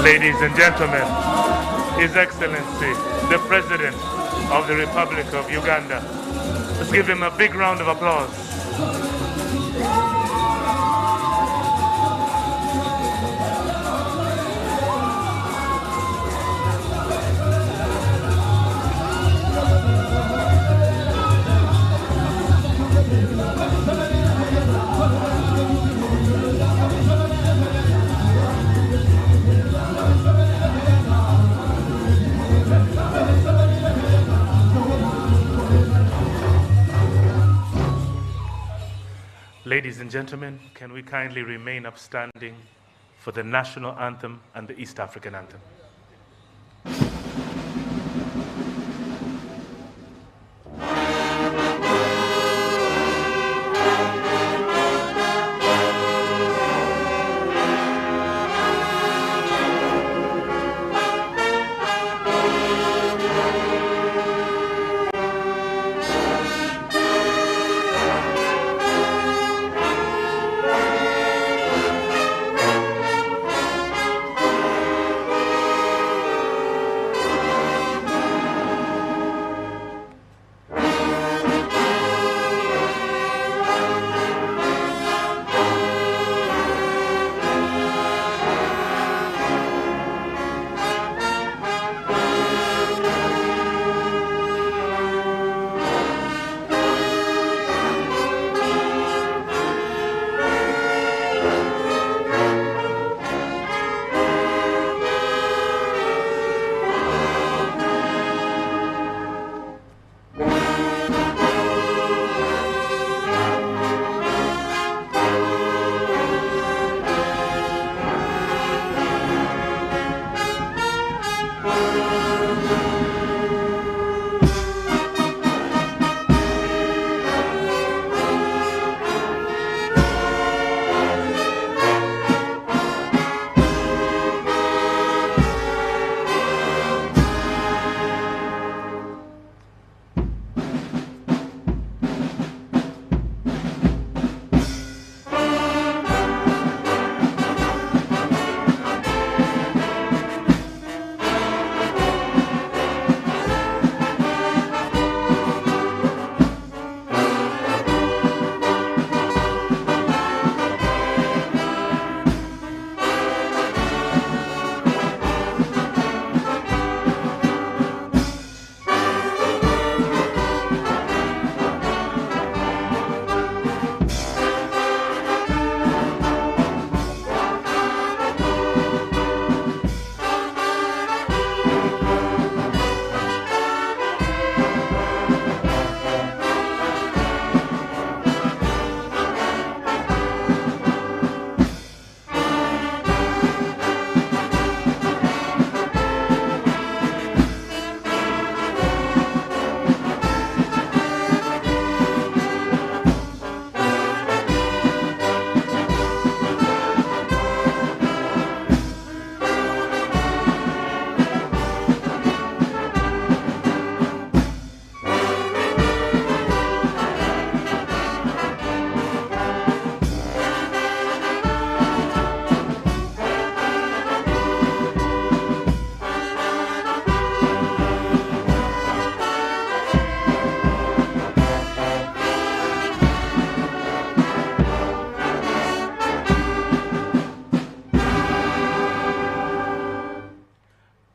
Ladies and gentlemen, His Excellency, the President of the Republic of Uganda. Let's give him a big round of applause. Ladies and gentlemen, can we kindly remain upstanding for the national anthem and the East African anthem?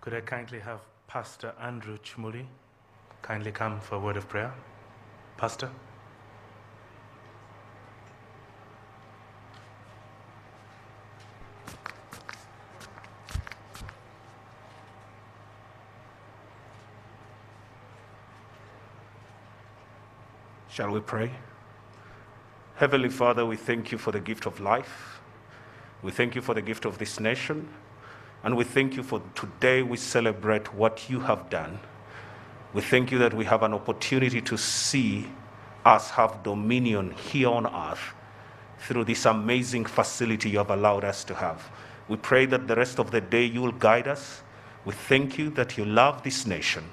Could I kindly have Pastor Andrew Chumuli kindly come for a word of prayer? Pastor? Shall we pray? Heavenly Father, we thank you for the gift of life. We thank you for the gift of this nation. And we thank you for today we celebrate what you have done. We thank you that we have an opportunity to see us have dominion here on earth through this amazing facility you have allowed us to have. We pray that the rest of the day you will guide us. We thank you that you love this nation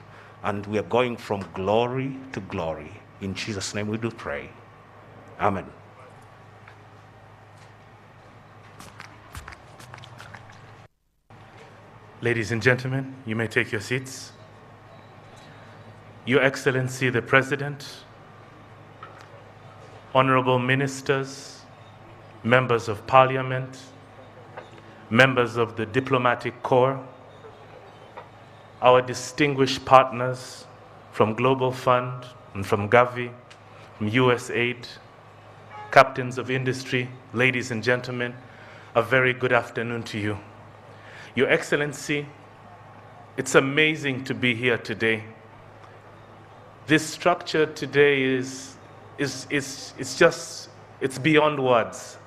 and we are going from glory to glory. In Jesus' name we do pray. Amen. Ladies and gentlemen, you may take your seats. Your Excellency the President, honorable ministers, members of Parliament, members of the Diplomatic Corps, our distinguished partners from Global Fund and from Gavi, from USAID, captains of industry, ladies and gentlemen, a very good afternoon to you. Your Excellency, it's amazing to be here today. This structure today is beyond words.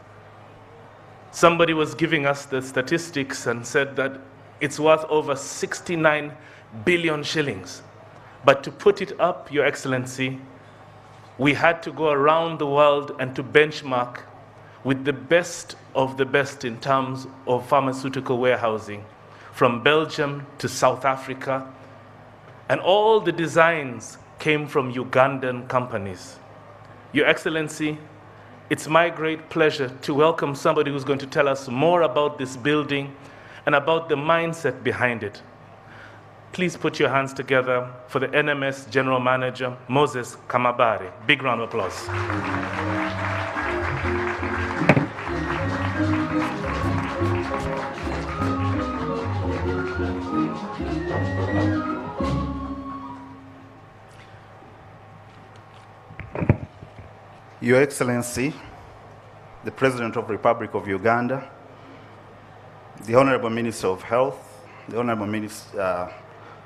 Somebody was giving us the statistics and said that it's worth over 69 billion shillings. But to put it up, Your Excellency, we had to go around the world and to benchmark with the best of the best in terms of pharmaceutical warehousing, from Belgium to South Africa, and all the designs came from Ugandan companies. Your Excellency, it's my great pleasure to welcome somebody who's going to tell us more about this building and about the mindset behind it. Please put your hands together for the NMS General Manager, Moses Kamabare. Big round of applause. Your Excellency, the President of the Republic of Uganda, the Honorable Minister of Health, the Honorable Minister of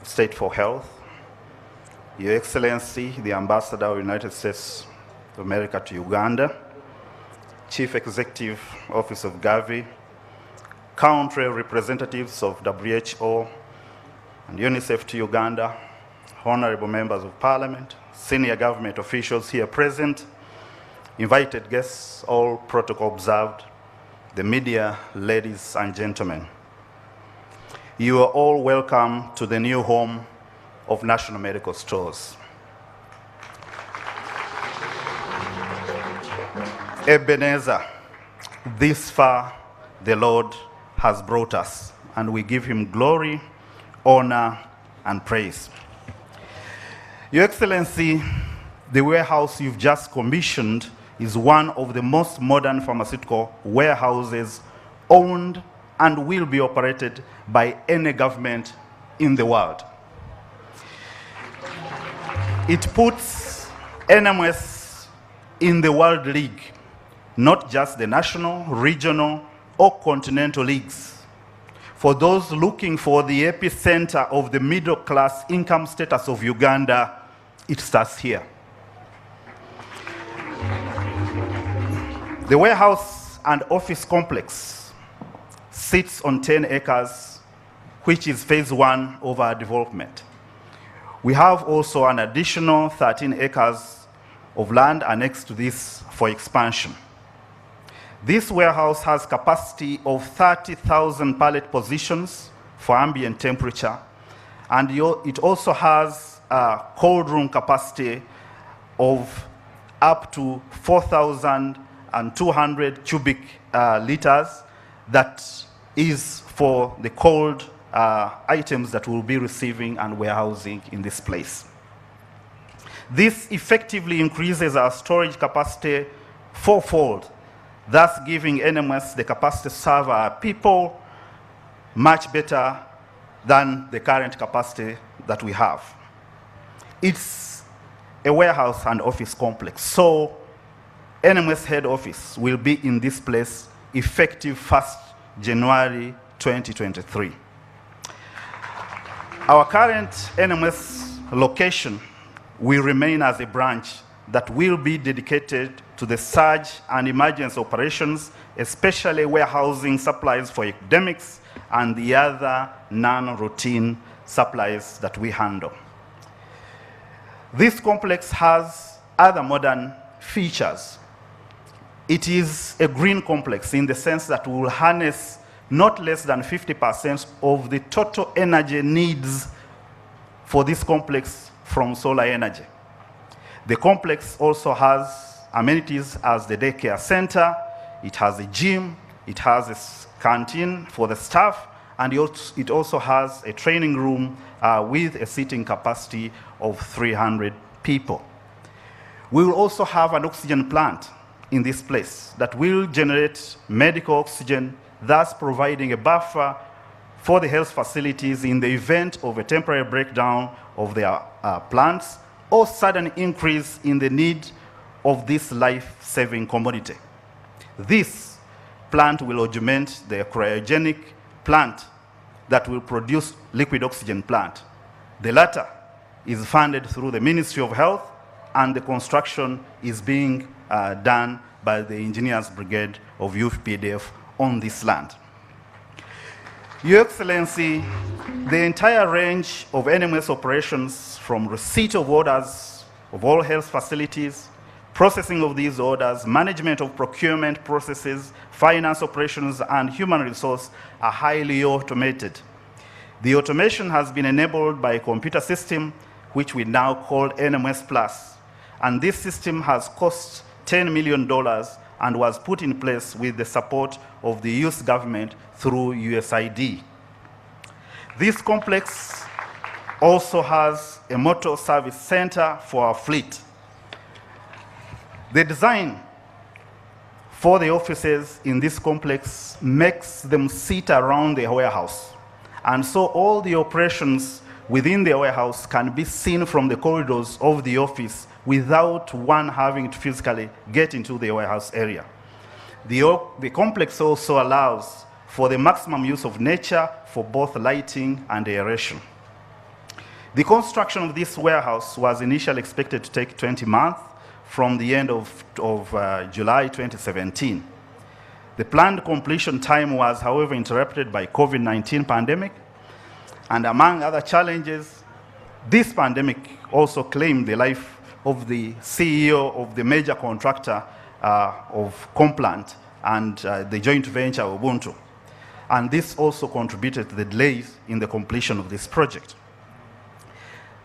State for Health, Your Excellency, the Ambassador of the United States of America to Uganda, Chief Executive Office of Gavi, country representatives of WHO and UNICEF to Uganda, honorable members of Parliament, senior government officials here present, invited guests, all protocol observed, the media, ladies and gentlemen. You are all welcome to the new home of National Medical Stores. Ebenezer, this far the Lord has brought us, and we give him glory, honor, and praise. Your Excellency, the warehouse you've just commissioned is one of the most modern pharmaceutical warehouses owned and will be operated by any government in the world. It puts NMS in the World League, not just the national, regional, or continental leagues. For those looking for the epicenter of the middle-class income status of Uganda, it starts here. The warehouse and office complex sits on 10 acres, which is phase 1 of our development. We have also an additional 13 acres of land annexed to this for expansion. This warehouse has capacity of 30,000 pallet positions for ambient temperature, and it also has a cold room capacity of up to 4,200 cubic liters. That is for the cold items that we'll be receiving and warehousing in this place. This effectively increases our storage capacity fourfold, thus giving NMS the capacity to serve our people much better than the current capacity that we have. It's a warehouse and office complex, so NMS head office will be in this place effective 1st January 2023. Our current NMS location will remain as a branch that will be dedicated to the surge and emergency operations, especially warehousing supplies for academics and the other non-routine supplies that we handle. This complex has other modern features. It is a green complex in the sense that we will harness not less than 50% of the total energy needs for this complex from solar energy. The complex also has amenities as the daycare center, it has a gym, it has a canteen for the staff, and it also has a training room with a seating capacity of 300 people. We will also have an oxygen plant in this place that will generate medical oxygen, thus providing a buffer for the health facilities in the event of a temporary breakdown of their plants or sudden increase in the need of this life-saving commodity. This plant will augment the cryogenic plant that will produce liquid oxygen plant. The latter is funded through the Ministry of Health, and the construction is being done by the Engineers Brigade of UPDF on this land. Your Excellency, the entire range of NMS operations, from receipt of orders of all health facilities, processing of these orders, management of procurement processes, finance operations, and human resource are highly automated. The automation has been enabled by a computer system which we now call NMS Plus, and this system has cost $10 million and was put in place with the support of the US government through USAID. This complex also has a motor service center for our fleet. The design for the offices in this complex makes them sit around the warehouse. And so all the operations within the warehouse can be seen from the corridors of the office without one having to physically get into the warehouse area. The complex also allows for the maximum use of nature for both lighting and aeration. The construction of this warehouse was initially expected to take 20 months from the end of July 2017. The planned completion time was, however, interrupted by COVID-19 pandemic, and among other challenges, this pandemic also claimed the life of the CEO of the major contractor of Complant and the joint venture Ubuntu. And this also contributed to the delays in the completion of this project.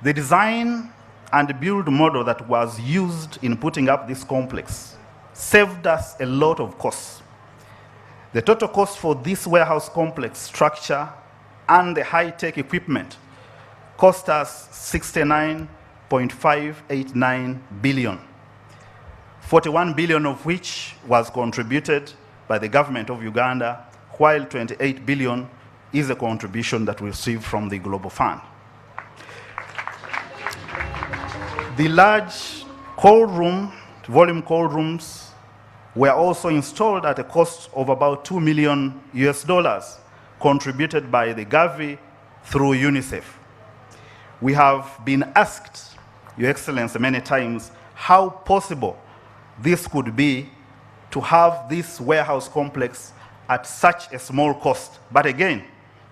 The design and build model that was used in putting up this complex saved us a lot of costs. The total cost for this warehouse complex structure and the high-tech equipment cost us $69.589 billion, 41 billion of which was contributed by the government of Uganda, while 28 billion is a contribution that we received from the Global Fund. The large cold room, volume cold rooms, were also installed at a cost of about $2 million US, contributed by the Gavi through UNICEF. We have been asked, Your Excellency, many times, how possible this could be to have this warehouse complex at such a small cost. But again,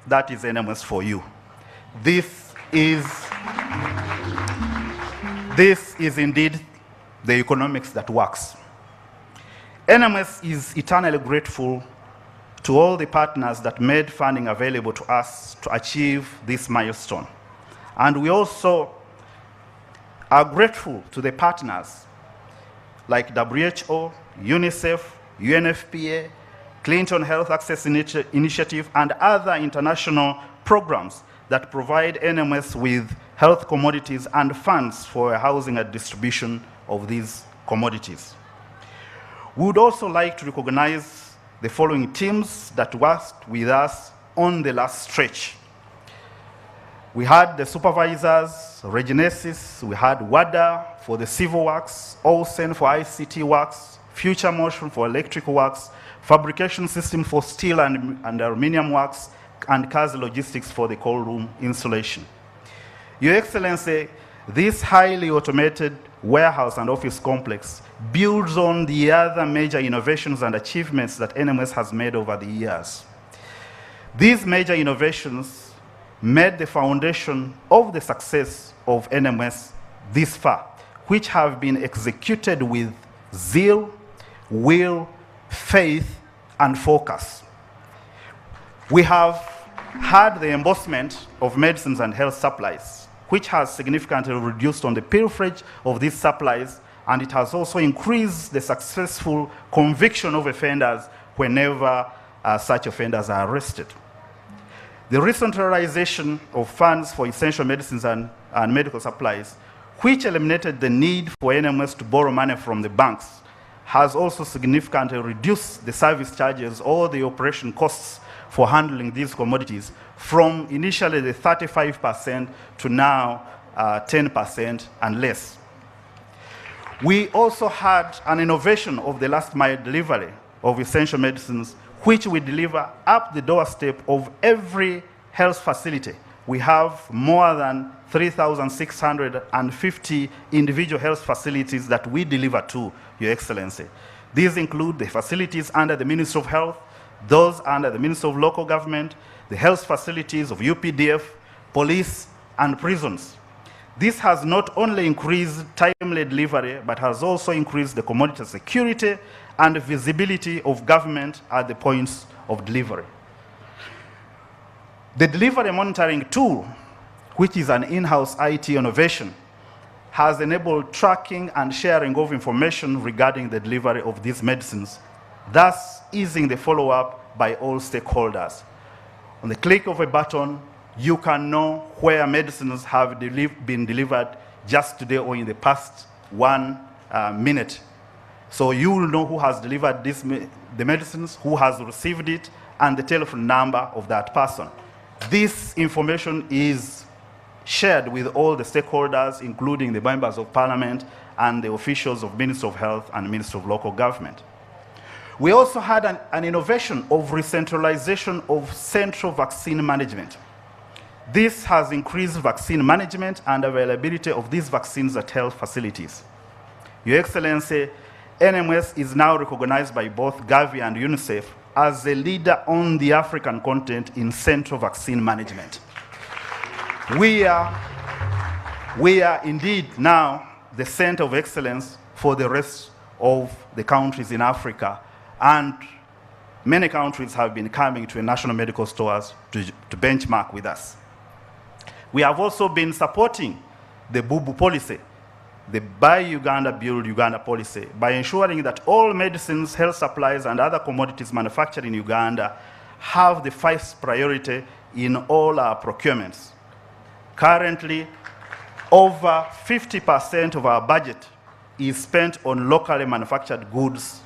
that is NMS for you. This is indeed the economics that works. NMS is eternally grateful to all the partners that made funding available to us to achieve this milestone. And we also are grateful to the partners like WHO, UNICEF, UNFPA, Clinton Health Access Initiative, and other international programs that provide NMS with health commodities and funds for housing and distribution of these commodities. We would also like to recognize the following teams that worked with us on the last stretch. We had the supervisors, Regenesis, we had WADA for the civil works, Olsen for ICT works, Future Motion for electrical works, Fabrication System for steel and aluminium works, and CAS Logistics for the cold room installation. Your Excellency, this highly automated warehouse and office complex builds on the other major innovations and achievements that NMS has made over the years. These major innovations made the foundation of the success of NMS this far, which have been executed with zeal, will, faith, and focus. We have had the embossment of medicines and health supplies, which has significantly reduced on the pilferage of these supplies, and it has also increased the successful conviction of offenders whenever such offenders are arrested. The recentralization of funds for essential medicines and medical supplies, which eliminated the need for NMS to borrow money from the banks, has also significantly reduced the service charges or the operation costs for handling these commodities from initially the 35% to now 10% and less. We also had an innovation of the last mile delivery of essential medicines, which we deliver up the doorstep of every health facility. We have more than 3,650 individual health facilities that we deliver to, Your Excellency. These include the facilities under the Ministry of Health, those under the Ministry of Local Government, the health facilities of UPDF, police, and prisons. This has not only increased timely delivery, but has also increased the commodity security and visibility of government at the points of delivery. The delivery monitoring tool, which is an in-house IT innovation, has enabled tracking and sharing of information regarding the delivery of these medicines, thus easing the follow-up by all stakeholders. On the click of a button, you can know where medicines have been delivered just today or in the past 1 minute. So you will know who has delivered the medicines, who has received it, and the telephone number of that person. This information is shared with all the stakeholders, including the members of parliament and the officials of Ministry of Health and Ministry of Local Government. We also had an innovation of recentralization of central vaccine management. This has increased vaccine management and availability of these vaccines at health facilities. Your Excellency, NMS is now recognized by both Gavi and UNICEF as a leader on the African continent in central vaccine management. We are indeed now the center of excellence for the rest of the countries in Africa, and many countries have been coming to national medical stores to benchmark with us. We have also been supporting the BUBU policy, the Buy Uganda, Build Uganda policy, by ensuring that all medicines, health supplies, and other commodities manufactured in Uganda have the first priority in all our procurements. Currently, over 50% of our budget is spent on locally manufactured goods,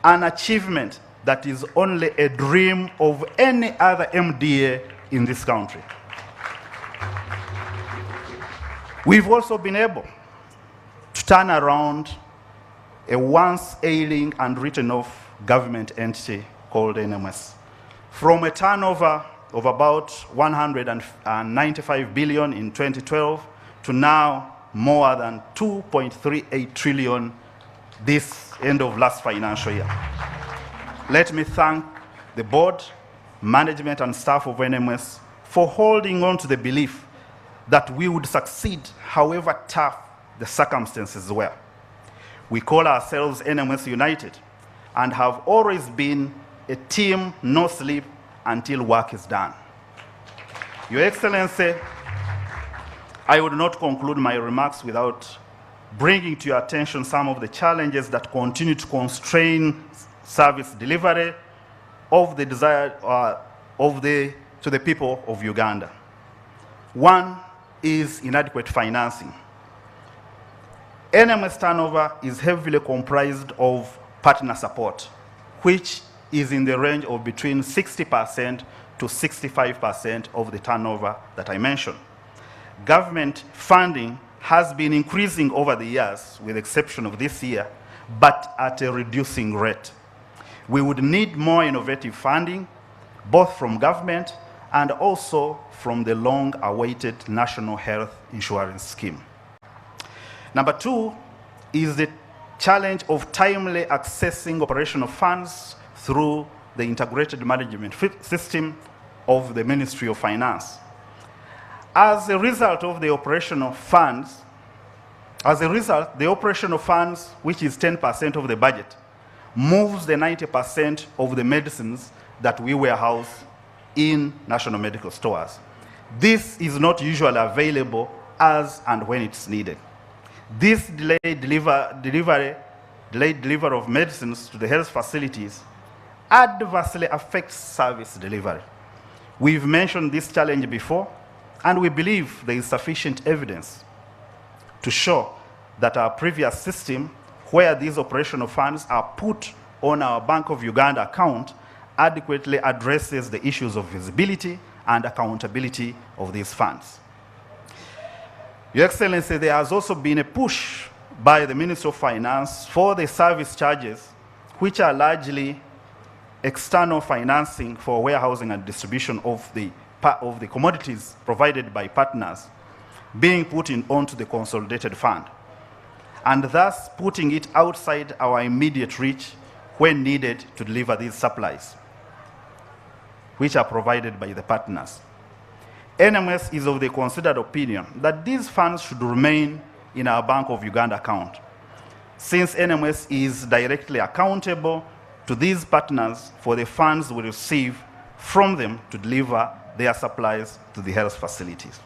an achievement that is only a dream of any other MDA in this country. We've also been able to turn around a once ailing and written off government entity called NMS. From a turnover of about 195 billion in 2012 to now more than 2.38 trillion this end of last financial year. Let me thank the board, management, and staff of NMS for holding on to the belief that we would succeed however tough the circumstances were. We call ourselves NMS United and have always been a team, no sleep until work is done. Your Excellency, I would not conclude my remarks without bringing to your attention some of the challenges that continue to constrain service delivery of the desired to the people of Uganda. One is inadequate financing. NMS turnover is heavily comprised of partner support, which is in the range of between 60% to 65% of the turnover that I mentioned. Government funding has been increasing over the years, with the exception of this year, but at a reducing rate. We would need more innovative funding, both from government and also from the long-awaited National Health Insurance Scheme. Number two is the challenge of timely accessing operational funds through the integrated management system of the Ministry of Finance. As a result of the operational funds, the operational funds, which is 10% of the budget, moves the 90% of the medicines that we warehouse in national medical stores. This is not usually available as and when it's needed. This delayed delivery of medicines to the health facilities adversely affects service delivery. We've mentioned this challenge before, and we believe there is sufficient evidence to show that our previous system, where these operational funds are put on our Bank of Uganda account, adequately addresses the issues of visibility and accountability of these funds. Your Excellency, there has also been a push by the Ministry of Finance for the service charges, which are largely external financing for warehousing and distribution of the commodities provided by partners, being put onto the consolidated fund, and thus putting it outside our immediate reach when needed to deliver these supplies, which are provided by the partners. NMS is of the considered opinion that these funds should remain in our Bank of Uganda account, since NMS is directly accountable to these partners for the funds we receive from them to deliver their supplies to the health facilities.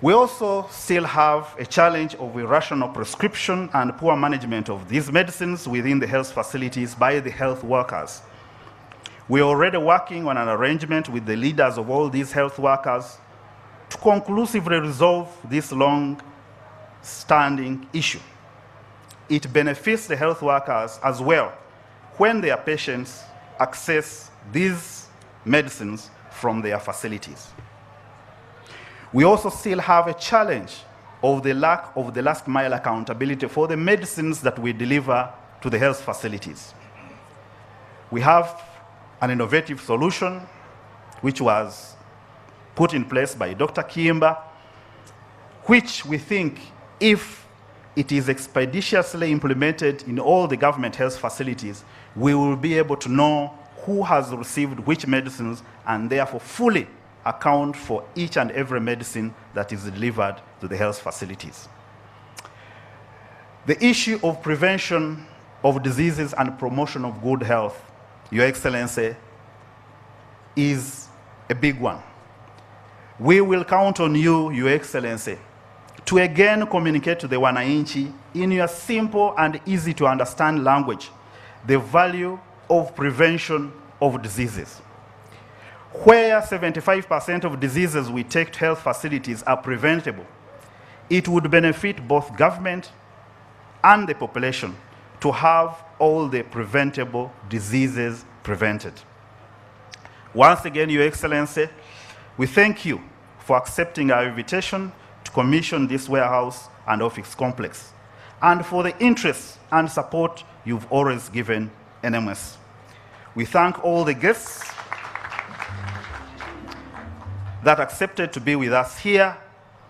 We also still have a challenge of irrational prescription and poor management of these medicines within the health facilities by the health workers. We are already working on an arrangement with the leaders of all these health workers to conclusively resolve this long-standing issue. It benefits the health workers as well when their patients access these medicines from their facilities. We also still have a challenge of the lack of the last mile accountability for the medicines that we deliver to the health facilities. We have an innovative solution which was put in place by Dr. Kiimba, which we think, if it is expeditiously implemented in all the government health facilities, we will be able to know who has received which medicines and therefore fully account for each and every medicine that is delivered to the health facilities. The issue of prevention of diseases and promotion of good health, Your Excellency, is a big one. We will count on you, Your Excellency, to again communicate to the Wananchi in your simple and easy to understand language the value of prevention of diseases. Where 75% of diseases we take to health facilities are preventable, it would benefit both government and the population to have all the preventable diseases prevented. Once again, Your Excellency, we thank you for accepting our invitation to commission this warehouse and office complex, and for the interest and support you've always given NMS. We thank all the guests that accepted to be with us here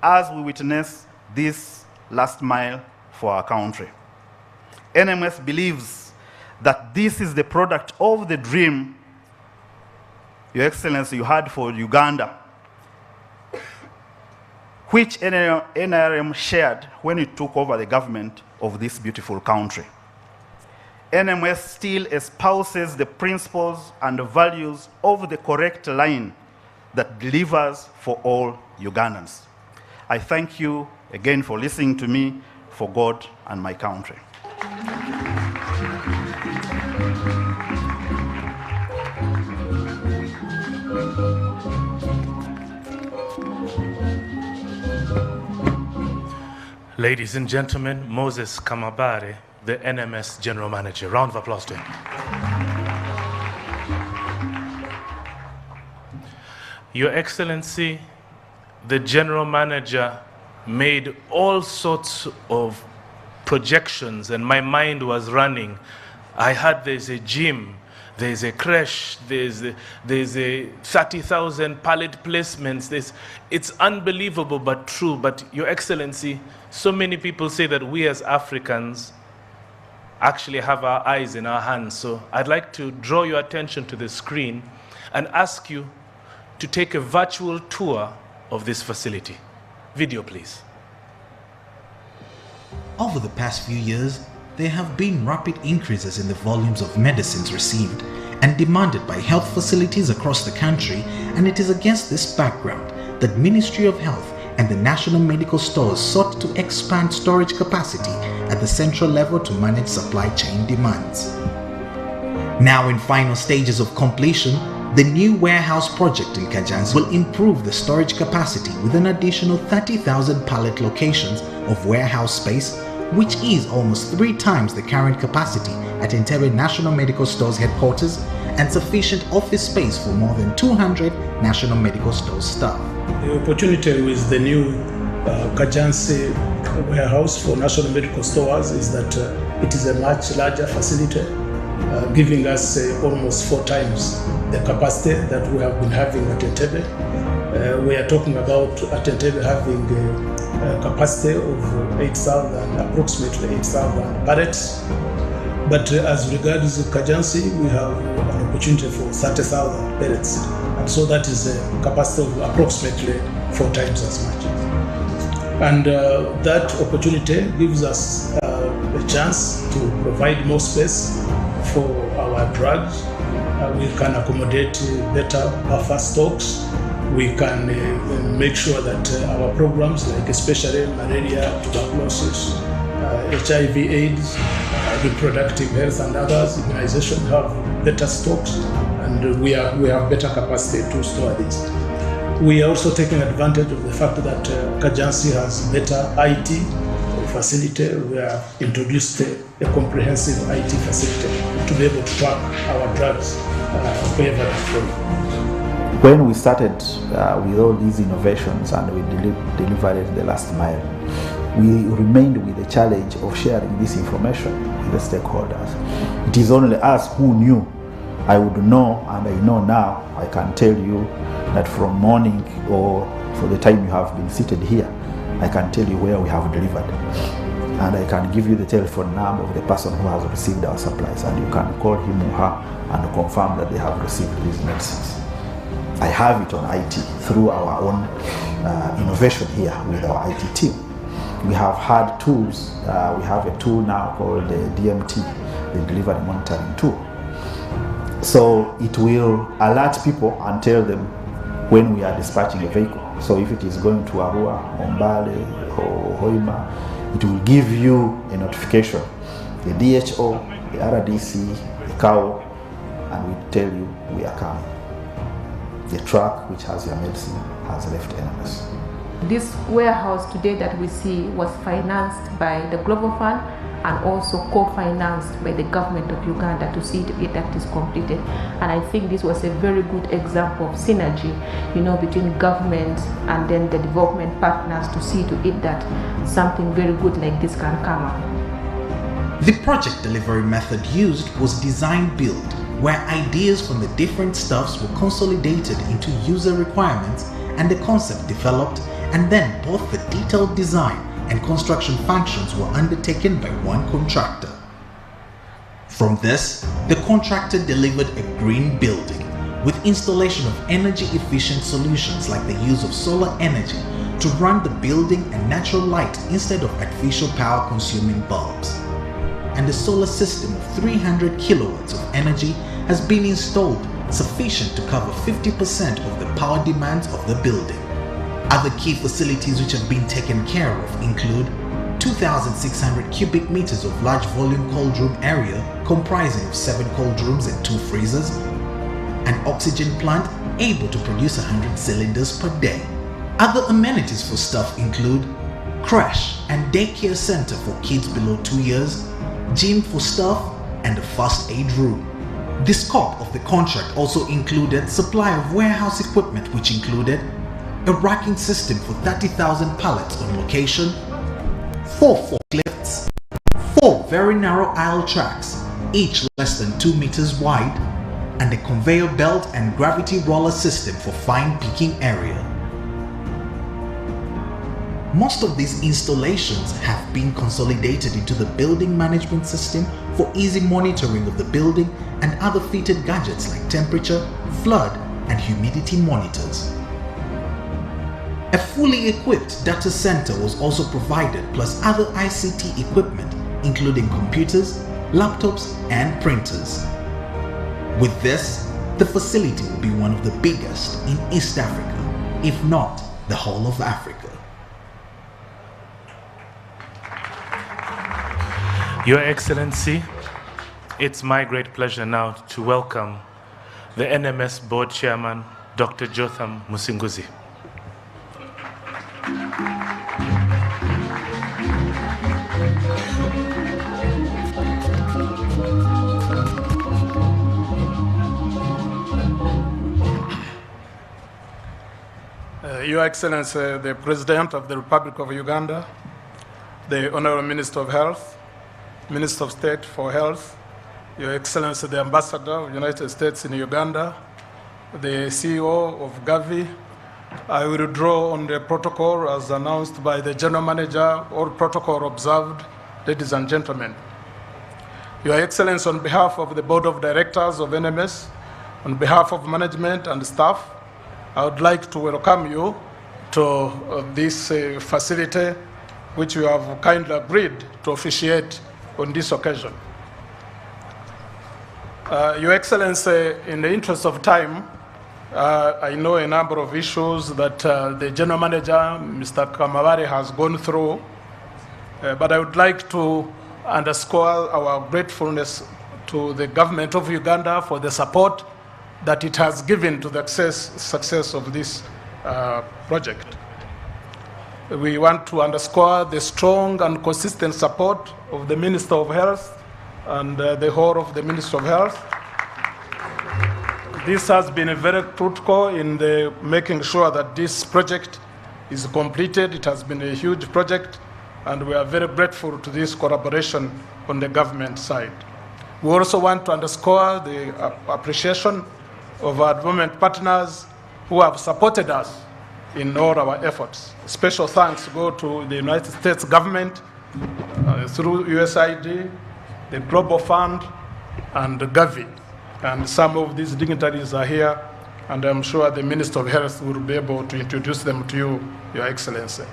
as we witness this last mile for our country. NMS believes that this is the product of the dream, Your Excellency, you had for Uganda, which NRM shared when it took over the government of this beautiful country. NMS still espouses the principles and the values of the correct line that delivers for all Ugandans. I thank you again for listening to me, for God and my country. Ladies and gentlemen, Moses Kamabare, the NMS General Manager. Round of applause to him. Your Excellency, the General Manager made all sorts of projections and my mind was running. I heard there's a gym, there's a creche, there's a 30,000 pallet placements. It's unbelievable but true. But Your Excellency, so many people say that we as Africans actually have our eyes in our hands. So I'd like to draw your attention to the screen and ask you to take a virtual tour of this facility. Video, please. Over the past few years, there have been rapid increases in the volumes of medicines received and demanded by health facilities across the country, and it is against this background that Ministry of Health and the National Medical Stores sought to expand storage capacity at the central level to manage supply chain demands. Now in final stages of completion, The new warehouse project in Kajansi will improve the storage capacity with an additional 30,000 pallet locations of warehouse space, which is almost 3 times the current capacity at Entebbe National Medical Stores headquarters, and sufficient office space for more than 200 National Medical Stores staff. The opportunity with the new Kajansi warehouse for National Medical Stores is that it is a much larger facility, giving us almost 4 times the capacity that we have been having at Entebbe. We are talking about at Entebbe having a capacity of 8,000, approximately 8,000 pallets. But as regards Kajansi, we have an opportunity for 30,000 pallets. And so that is a capacity of approximately 4 times as much. And that opportunity gives us a chance to provide more space for our drugs. We can accommodate better buffer stocks. We can make sure that our programs, like especially malaria, tuberculosis, HIV, AIDS, reproductive health and others, immunization, have better stocks, and we have better capacity to store this. We are also taking advantage of the fact that Kajansi has better IT facility. We have introduced a comprehensive IT facility to be able to track our drugs wherever they go. When we started with all these innovations and we delivered the last mile, we remained with the challenge of sharing this information with the stakeholders. It is only us who knew. I would know, and I know now, I can tell you that from morning or for the time you have been seated here, I can tell you where we have delivered. And I can give you the telephone number of the person who has received our supplies, and you can call him or her and confirm that they have received these medicines. I have it on IT through our own innovation here with our IT team. We have had tools. We have a tool now called the DMT, the Delivery Monitoring Tool. So it will alert people and tell them when we are dispatching a vehicle. So if it is going to Arua, Ombale, or Hoima, it will give you a notification, the DHO, the RDC, the CAO, and we tell you we are coming. The truck which has your medicine has left NMS. This warehouse today that we see was financed by the Global Fund and also co-financed by the government of Uganda to see to it that is completed. And I think this was a very good example of synergy, between government and then the development partners to see to it that something very good like this can come up. The project delivery method used was design-build, where ideas from the different staffs were consolidated into user requirements and the concept developed, and then both the detailed design and construction functions were undertaken by one contractor. From this, the contractor delivered a green building with installation of energy-efficient solutions like the use of solar energy to run the building and natural light instead of artificial power-consuming bulbs. And a solar system of 300 kilowatts of energy has been installed, sufficient to cover 50% of the power demands of the building. Other key facilities which have been taken care of include 2,600 cubic meters of large volume cold room area comprising of 7 cold rooms and 2 freezers, an oxygen plant able to produce 100 cylinders per day. Other amenities for staff include crash and daycare center for kids below 2 years, gym for staff, and a first aid room. The scope of the contract also included supply of warehouse equipment, which included a racking system for 30,000 pallets on location, 4 forklifts, 4 very narrow aisle tracks, each less than 2 meters wide, and a conveyor belt and gravity roller system for fine picking area. Most of these installations have been consolidated into the building management system for easy monitoring of the building and other fitted gadgets like temperature, flood, and humidity monitors. A fully equipped data center was also provided, plus other ICT equipment including computers, laptops, and printers. With this, the facility will be one of the biggest in East Africa, if not the whole of Africa. Your Excellency, it's my great pleasure now to welcome the NMS Board Chairman, Dr. Jotham Musinguzi. Your Excellency, the President of the Republic of Uganda, the Honorable Minister of Health, Minister of State for Health, Your Excellency, the Ambassador of the United States in Uganda, the CEO of Gavi, I will draw on the protocol as announced by the General Manager, all protocol observed, ladies and gentlemen. Your Excellency, on behalf of the Board of Directors of NMS, on behalf of management and staff, I would like to welcome you to this facility, which you have kindly agreed to officiate on this occasion. Your Excellency, in the interest of time, I know a number of issues that the General Manager, Mr. Kamabare, has gone through, but I would like to underscore our gratefulness to the government of Uganda for the support that it has given to the success of this project. We want to underscore the strong and consistent support of the Minister of Health and the whole of the Ministry of Health. This has been very critical in making sure that this project is completed. It has been a huge project, and we are very grateful to this collaboration on the government side. We also want to underscore the appreciation of our government partners who have supported us in all our efforts. Special thanks go to the United States government through USAID, the Global Fund, and the Gavi. And some of these dignitaries are here, and I'm sure the Minister of Health will be able to introduce them to you, Your Excellency.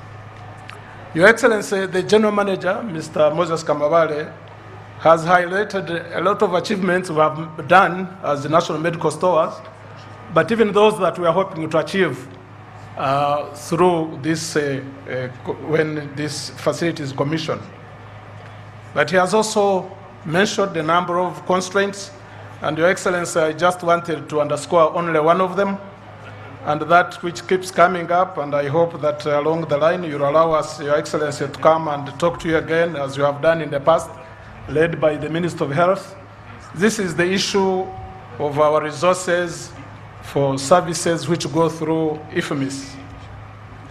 Your Excellency, the General Manager, Mr. Moses Kamabale, has highlighted a lot of achievements we have done as the National Medical Stores, but even those that we are hoping to achieve through this, when this facility is commissioned. But he has also mentioned a number of constraints, and Your Excellency, I just wanted to underscore only one of them, and that which keeps coming up, and I hope that along the line you'll allow us, Your Excellency, to come and talk to you again, as you have done in the past, led by the Minister of Health. This is the issue of our resources for services which go through IFMIS,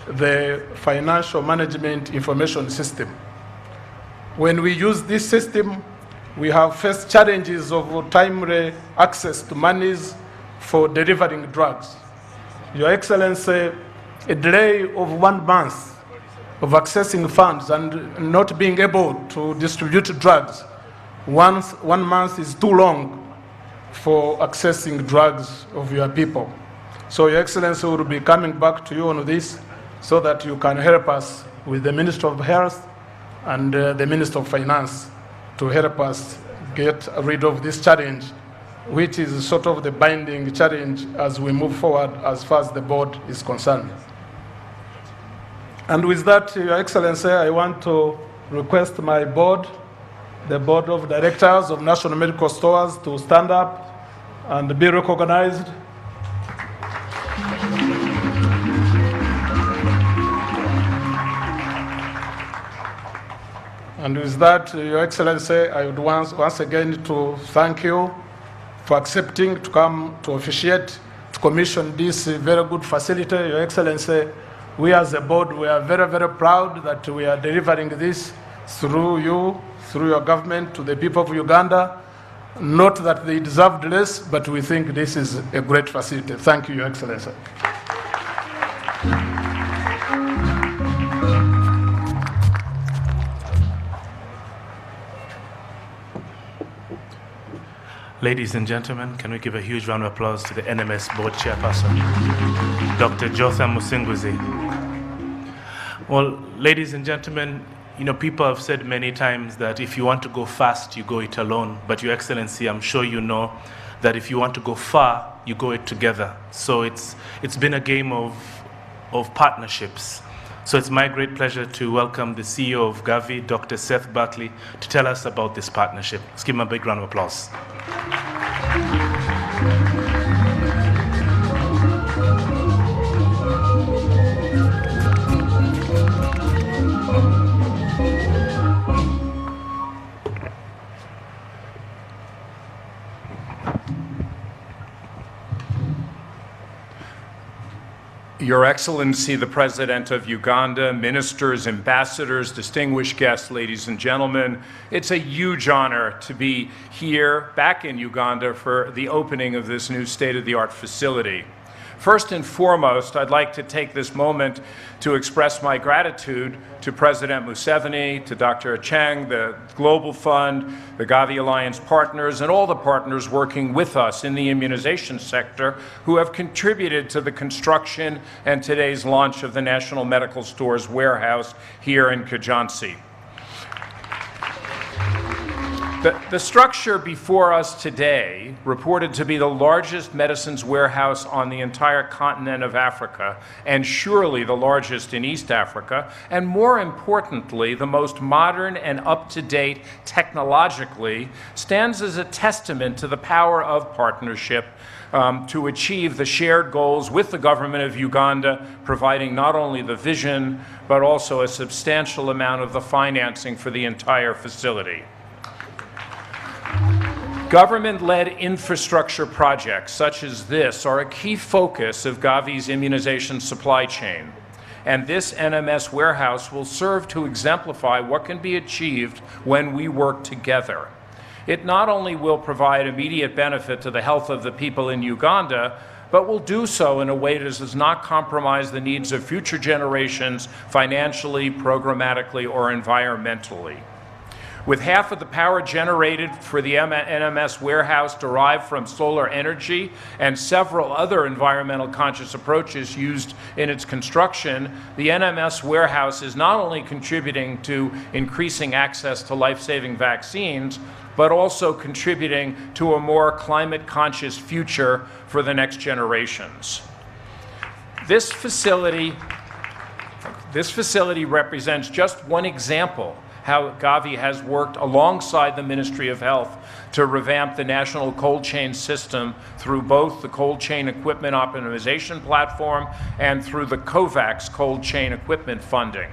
the Financial Management Information System. When we use this system, we have faced challenges of timely access to monies for delivering drugs. Your Excellency, a delay of 1 month of accessing funds and not being able to distribute drugs, 1 month is too long for accessing drugs of your people. So Your Excellency will be coming back to you on this so that you can help us with the Minister of Health and the Minister of Finance to help us get rid of this challenge, which is sort of the binding challenge as we move forward as far as the board is concerned. And with that, Your Excellency, I want to request my board, the Board of Directors of National Medical Stores, to stand up and be recognized. And with that, Your Excellency, I would once again to thank you for accepting to come to officiate, to commission this very good facility. Your Excellency, we as a board, we are very, very proud that we are delivering this through you, through your government, to the people of Uganda. Not that they deserved less, but we think this is a great facility. Thank you, Your Excellency. Ladies and gentlemen, can we give a huge round of applause to the NMS Board Chairperson, Dr. Jotham Musinguzi. Well, ladies and gentlemen, people have said many times that if you want to go fast, you go it alone. But Your Excellency, I'm sure you know that if you want to go far, you go it together. So it's been a game of partnerships. So it's my great pleasure to welcome the CEO of Gavi, Dr. Seth Barkley, to tell us about this partnership. Let's give him a big round of applause. Your Excellency, the President of Uganda, ministers, ambassadors, distinguished guests, ladies and gentlemen, it's a huge honor to be here back in Uganda for the opening of this new state-of-the-art facility. First and foremost, I'd like to take this moment to express my gratitude to President Museveni, to Dr. Acheng, the Global Fund, the Gavi Alliance partners, and all the partners working with us in the immunization sector who have contributed to the construction and today's launch of the National Medical Stores warehouse here in Kajansi. The structure before us today, reported to be the largest medicines warehouse on the entire continent of Africa, and surely the largest in East Africa, and more importantly, the most modern and up-to-date technologically, stands as a testament to the power of partnership to achieve the shared goals with the government of Uganda, providing not only the vision, but also a substantial amount of the financing for the entire facility. Government-led infrastructure projects such as this are a key focus of Gavi's immunization supply chain, and this NMS warehouse will serve to exemplify what can be achieved when we work together. It not only will provide immediate benefit to the health of the people in Uganda, but will do so in a way that does not compromise the needs of future generations financially, programmatically, or environmentally. With half of the power generated for the NMS warehouse derived from solar energy and several other environmental conscious approaches used in its construction, the NMS warehouse is not only contributing to increasing access to life-saving vaccines, but also contributing to a more climate-conscious future for the next generations. This facility represents just one example how Gavi has worked alongside the Ministry of Health to revamp the national cold chain system through both the cold chain equipment optimization platform and through the COVAX cold chain equipment funding.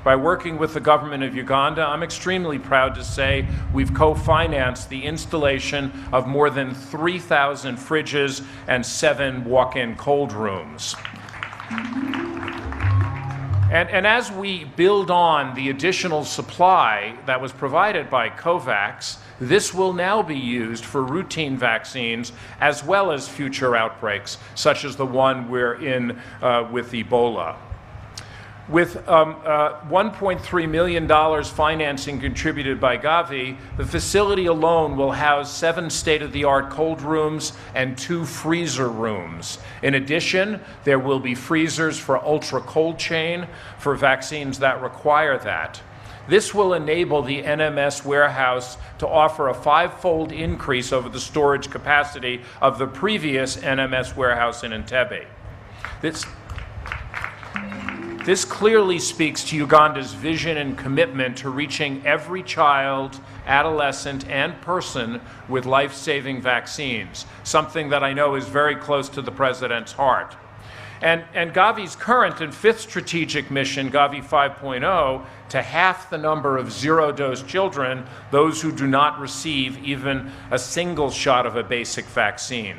By working with the government of Uganda, I'm extremely proud to say we've co-financed the installation of more than 3,000 fridges and 7 walk-in cold rooms. And as we build on the additional supply that was provided by COVAX, this will now be used for routine vaccines as well as future outbreaks, such as the one we're in with Ebola. With $1.3 million financing contributed by Gavi, the facility alone will house 7 state-of-the-art cold rooms and 2 freezer rooms. In addition, there will be freezers for ultra-cold chain for vaccines that require that. This will enable the NMS warehouse to offer a 5-fold increase over the storage capacity of the previous NMS warehouse in Entebbe. This clearly speaks to Uganda's vision and commitment to reaching every child, adolescent, and person with life-saving vaccines, something that I know is very close to the President's heart. And Gavi's current and 5th strategic mission, Gavi 5.0, to half the number of zero-dose children, those who do not receive even a single shot of a basic vaccine.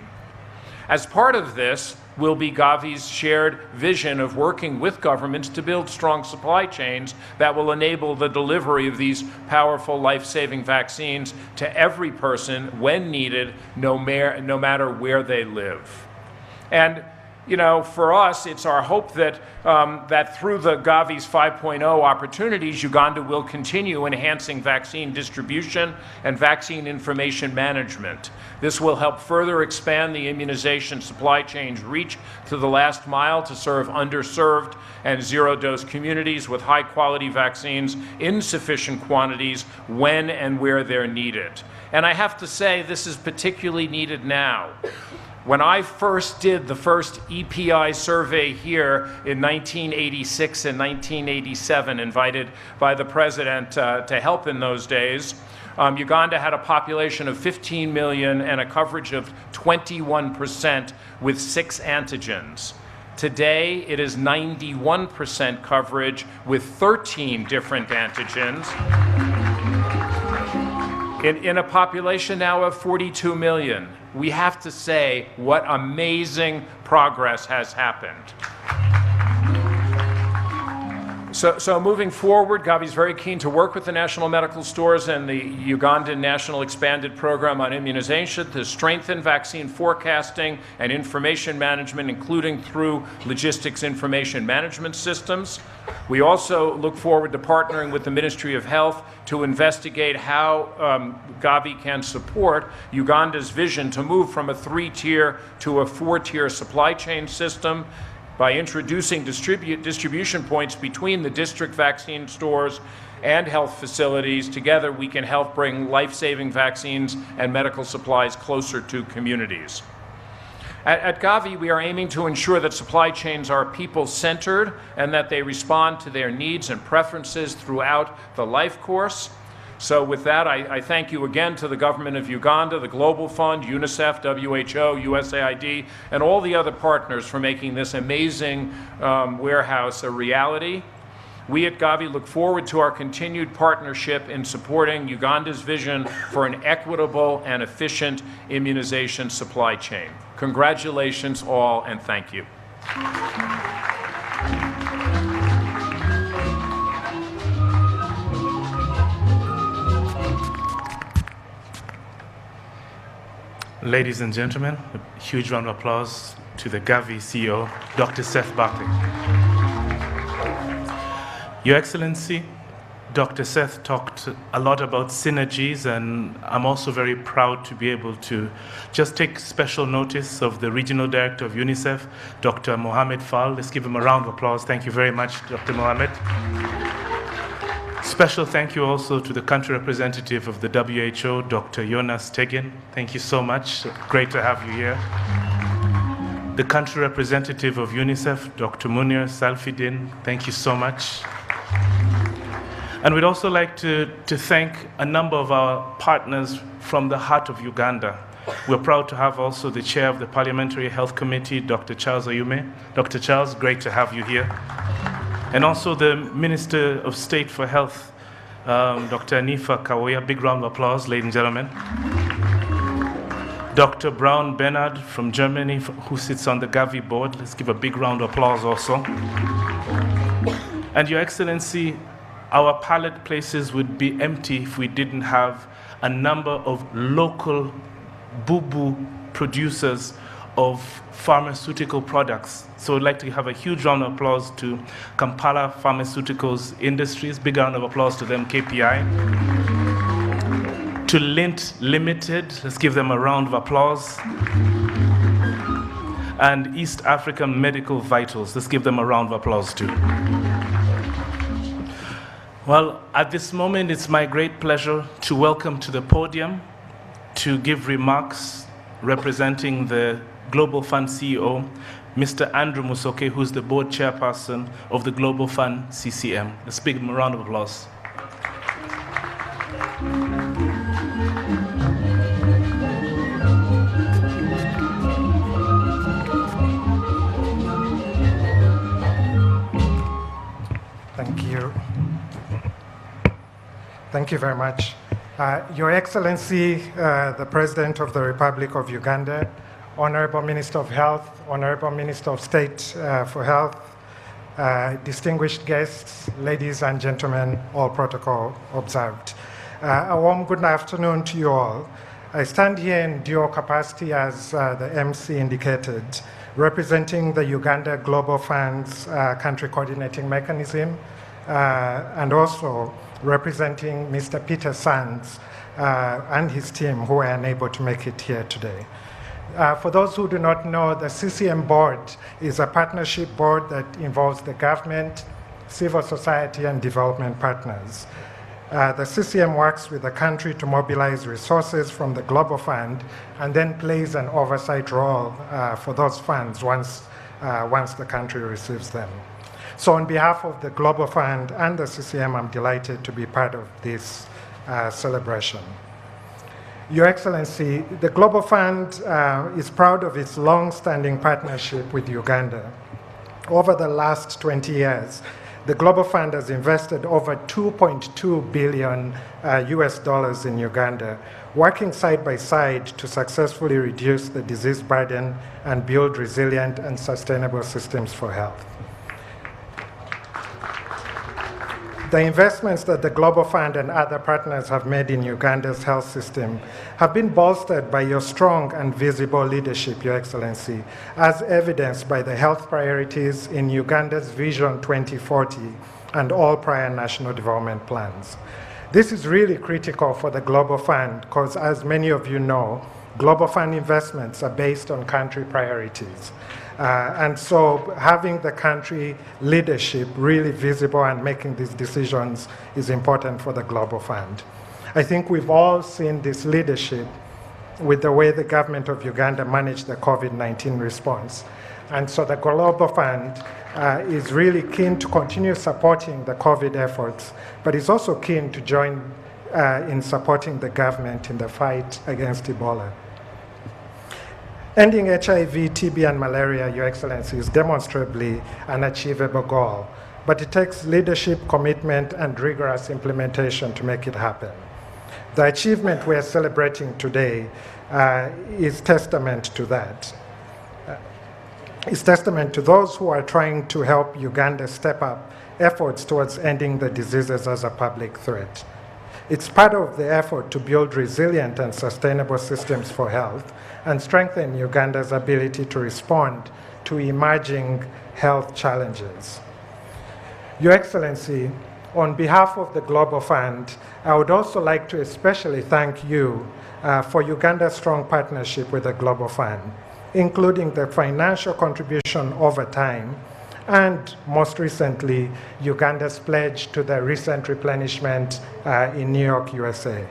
As part of this will be Gavi's shared vision of working with governments to build strong supply chains that will enable the delivery of these powerful life-saving vaccines to every person when needed, no matter where they live. And you know, for us, it's our hope that, that through the Gavi's 5.0 opportunities, Uganda will continue enhancing vaccine distribution and vaccine information management. This will help further expand the immunization supply chain's reach to the last mile to serve underserved and zero-dose communities with high-quality vaccines in sufficient quantities when and where they're needed. And I have to say, this is particularly needed now. When I first did the first EPI survey here in 1986 and 1987, invited by the President to help in those days, Uganda had a population of 15 million and a coverage of 21% with 6 antigens. Today, it is 91% coverage with 13 different antigens. In a population now of 42 million, we have to say what amazing progress has happened. So moving forward, Gavi is very keen to work with the national medical stores and the Ugandan National Expanded Program on Immunization to strengthen vaccine forecasting and information management, including through logistics information management systems. We also look forward to partnering with the Ministry of Health to investigate how Gavi can support Uganda's vision to move from a 3-tier to a 4-tier supply chain system by introducing distribution points between the district vaccine stores and health facilities. Together, we can help bring life-saving vaccines and medical supplies closer to communities. At Gavi, we are aiming to ensure that supply chains are people-centered and that they respond to their needs and preferences throughout the life course. So with that, I thank you again to the government of Uganda, the Global Fund, UNICEF, WHO, USAID, and all the other partners for making this amazing warehouse a reality. We at Gavi look forward to our continued partnership in supporting Uganda's vision for an equitable and efficient immunization supply chain. Congratulations all, and thank you. Ladies and gentlemen, a huge round of applause to the Gavi CEO, Dr. Seth Barkley. Your Excellency, Dr. Seth talked a lot about synergies, and I'm also very proud to be able to just take special notice of the Regional Director of UNICEF, Dr. Mohamed Fall. Let's give him a round of applause. Thank you very much, Dr. Mohamed. Special thank you also to the country representative of the WHO, Dr. Jonas Tegin. Thank you so much. Great to have you here. The country representative of UNICEF, Dr. Munir Salfidin. Thank you so much. And we'd also like to thank a number of our partners from the heart of Uganda. We're proud to have also the chair of the Parliamentary Health Committee, Dr. Charles Ayume. Dr. Charles, great to have you here. And also the Minister of State for Health, Dr. Anifa Kawoya. Big round of applause, ladies and gentlemen. Dr. Braun Bernhard from Germany, who sits on the Gavi board. Let's give a big round of applause also. And Your Excellency, our pallet places would be empty if we didn't have a number of local boo-boo producers of pharmaceutical products. So I'd like to have a huge round of applause to Kampala Pharmaceuticals Industries. Big round of applause to them, KPI. To Lint Limited, let's give them a round of applause. And East African Medical Vitals, let's give them a round of applause too. Well, at this moment, it's my great pleasure to welcome to the podium to give remarks representing the Global Fund CEO, Mr. Andrew Musoke, who's the board chairperson of the Global Fund CCM. Let's give him a round of applause. Thank you. Thank you very much. Your Excellency, the President of the Republic of Uganda, Honorable Minister of Health, Honorable Minister of State for Health, distinguished guests, ladies and gentlemen, all protocol observed. A warm good afternoon to you all. I stand here in dual capacity, as the MC indicated, representing the Uganda Global Fund's country coordinating mechanism, and also representing Mr. Peter Sands and his team, who are unable to make it here today. For those who do not know, the CCM board is a partnership board that involves the government, civil society, and development partners. The CCM works with the country to mobilize resources from the Global Fund and then plays an oversight role for those funds once the country receives them. So on behalf of the Global Fund and the CCM, I'm delighted to be part of this celebration. Your Excellency, the Global Fund is proud of its long-standing partnership with Uganda. Over the last 20 years, the Global Fund has invested over $2.2 billion US in Uganda, working side by side to successfully reduce the disease burden and build resilient and sustainable systems for health. The investments that the Global Fund and other partners have made in Uganda's health system have been bolstered by your strong and visible leadership, Your Excellency, as evidenced by the health priorities in Uganda's Vision 2040 and all prior national development plans. This is really critical for the Global Fund because, as many of you know, Global Fund investments are based on country priorities. And so having the country leadership really visible and making these decisions is important for the Global Fund. I think we've all seen this leadership with the way the government of Uganda managed the COVID-19 response. And so the Global Fund is really keen to continue supporting the COVID efforts, but is also keen to join in supporting the government in the fight against Ebola. Ending HIV, TB, and malaria, Your Excellency, is demonstrably an achievable goal, but it takes leadership, commitment, and rigorous implementation to make it happen. The achievement we are celebrating today is testament to that. It's testament to those who are trying to help Uganda step up efforts towards ending the diseases as a public threat. It's part of the effort to build resilient and sustainable systems for health and strengthen Uganda's ability to respond to emerging health challenges. Your Excellency, on behalf of the Global Fund, I would also like to especially thank you for Uganda's strong partnership with the Global Fund, including the financial contribution over time, and most recently, Uganda's pledge to the recent replenishment in New York, USA.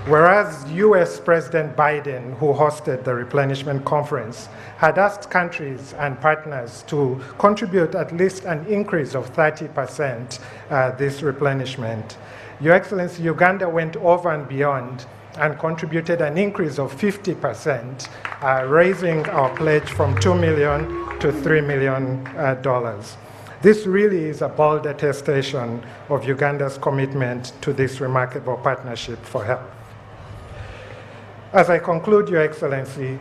Whereas US President Biden, who hosted the replenishment conference, had asked countries and partners to contribute at least an increase of 30% this replenishment, Your Excellency, Uganda went over and beyond and contributed an increase of 50%, raising our pledge from $2 million to $3 million. This really is a bold attestation of Uganda's commitment to this remarkable partnership for health. As I conclude, Your Excellency,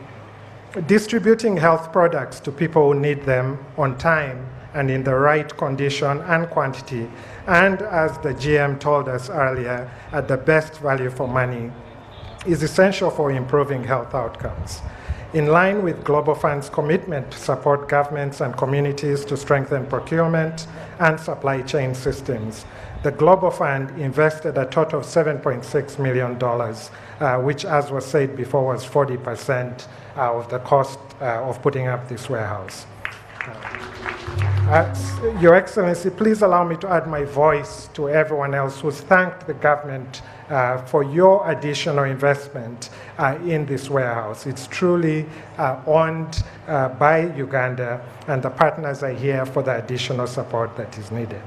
distributing health products to people who need them on time and in the right condition and quantity, and as the GM told us earlier, at the best value for money, is essential for improving health outcomes. In line with Global Fund's commitment to support governments and communities to strengthen procurement and supply chain systems, the Global Fund invested a total of $7.6 million, which, as was said before, was 40% of the cost of putting up this warehouse. Your Excellency, please allow me to add my voice to everyone else who's thanked the government for your additional investment in this warehouse. It's truly owned by Uganda, and the partners are here for the additional support that is needed.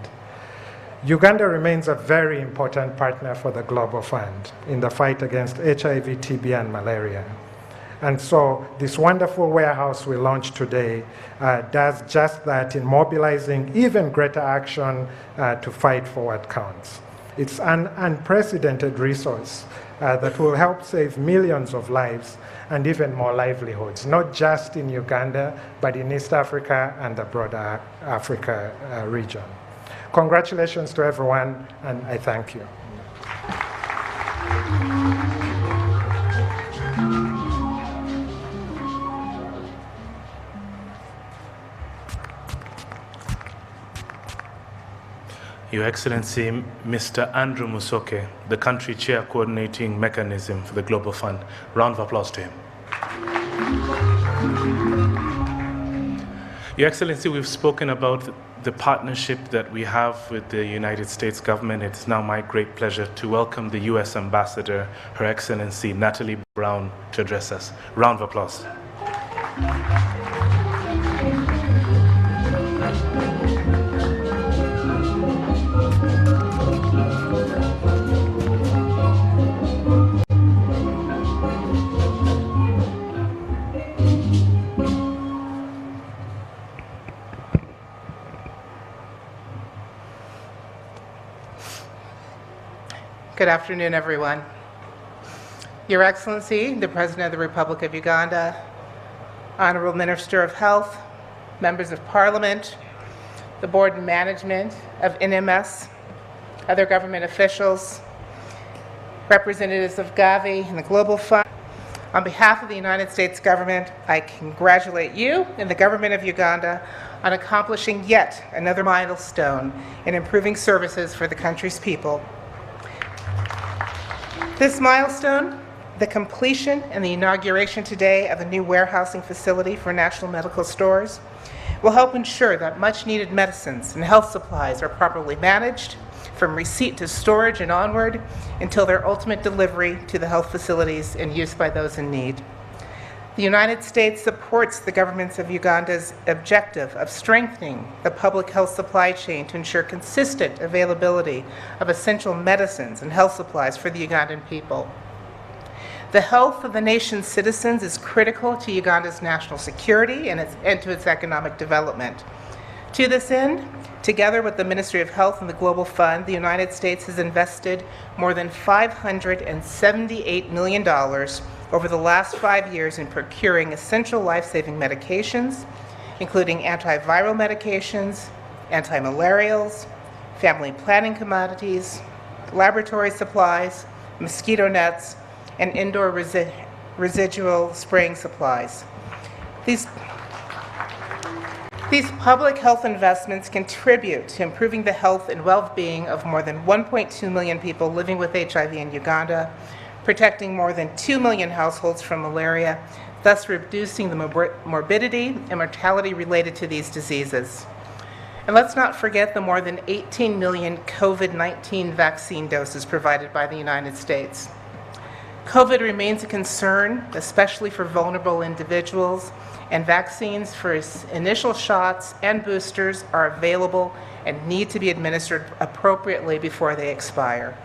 Uganda remains a very important partner for the Global Fund in the fight against HIV, TB, and malaria. And so this wonderful warehouse we launched today does just that in mobilizing even greater action to fight for what counts. It's an unprecedented resource that will help save millions of lives and even more livelihoods, not just in Uganda, but in East Africa and the broader Africa region. Congratulations to everyone, and I thank you. Your Excellency, Mr. Andrew Musoke, the Country Chair Coordinating Mechanism for the Global Fund. Round of applause to him. Your Excellency, we've spoken about the partnership that we have with the United States government. It's now my great pleasure to welcome the US Ambassador, Her Excellency Natalie Brown, to address us. Round of applause. Good afternoon, everyone. Your Excellency, the President of the Republic of Uganda, Honorable Minister of Health, members of Parliament, the board and management of NMS, other government officials, representatives of Gavi and the Global Fund. On behalf of the United States government, I congratulate you and the government of Uganda on accomplishing yet another milestone in improving services for the country's people. This milestone, the completion and the inauguration today of a new warehousing facility for national medical stores, will help ensure that much-needed medicines and health supplies are properly managed from receipt to storage and onward until their ultimate delivery to the health facilities and use by those in need. The United States supports the governments of Uganda's objective of strengthening the public health supply chain to ensure consistent availability of essential medicines and health supplies for the Ugandan people. The health of the nation's citizens is critical to Uganda's national security and to its economic development. To this end, together with the Ministry of Health and the Global Fund, the United States has invested more than $578 million over the last 5 years in procuring essential life-saving medications, including antiviral medications, antimalarials, family planning commodities, laboratory supplies, mosquito nets, and indoor residual spraying supplies. These public health investments contribute to improving the health and well-being of more than 1.2 million people living with HIV in Uganda, protecting more than 2 million households from malaria, thus reducing the morbidity and mortality related to these diseases. And let's not forget the more than 18 million COVID-19 vaccine doses provided by the United States. COVID remains a concern, especially for vulnerable individuals, and vaccines for initial shots and boosters are available and need to be administered appropriately before they expire.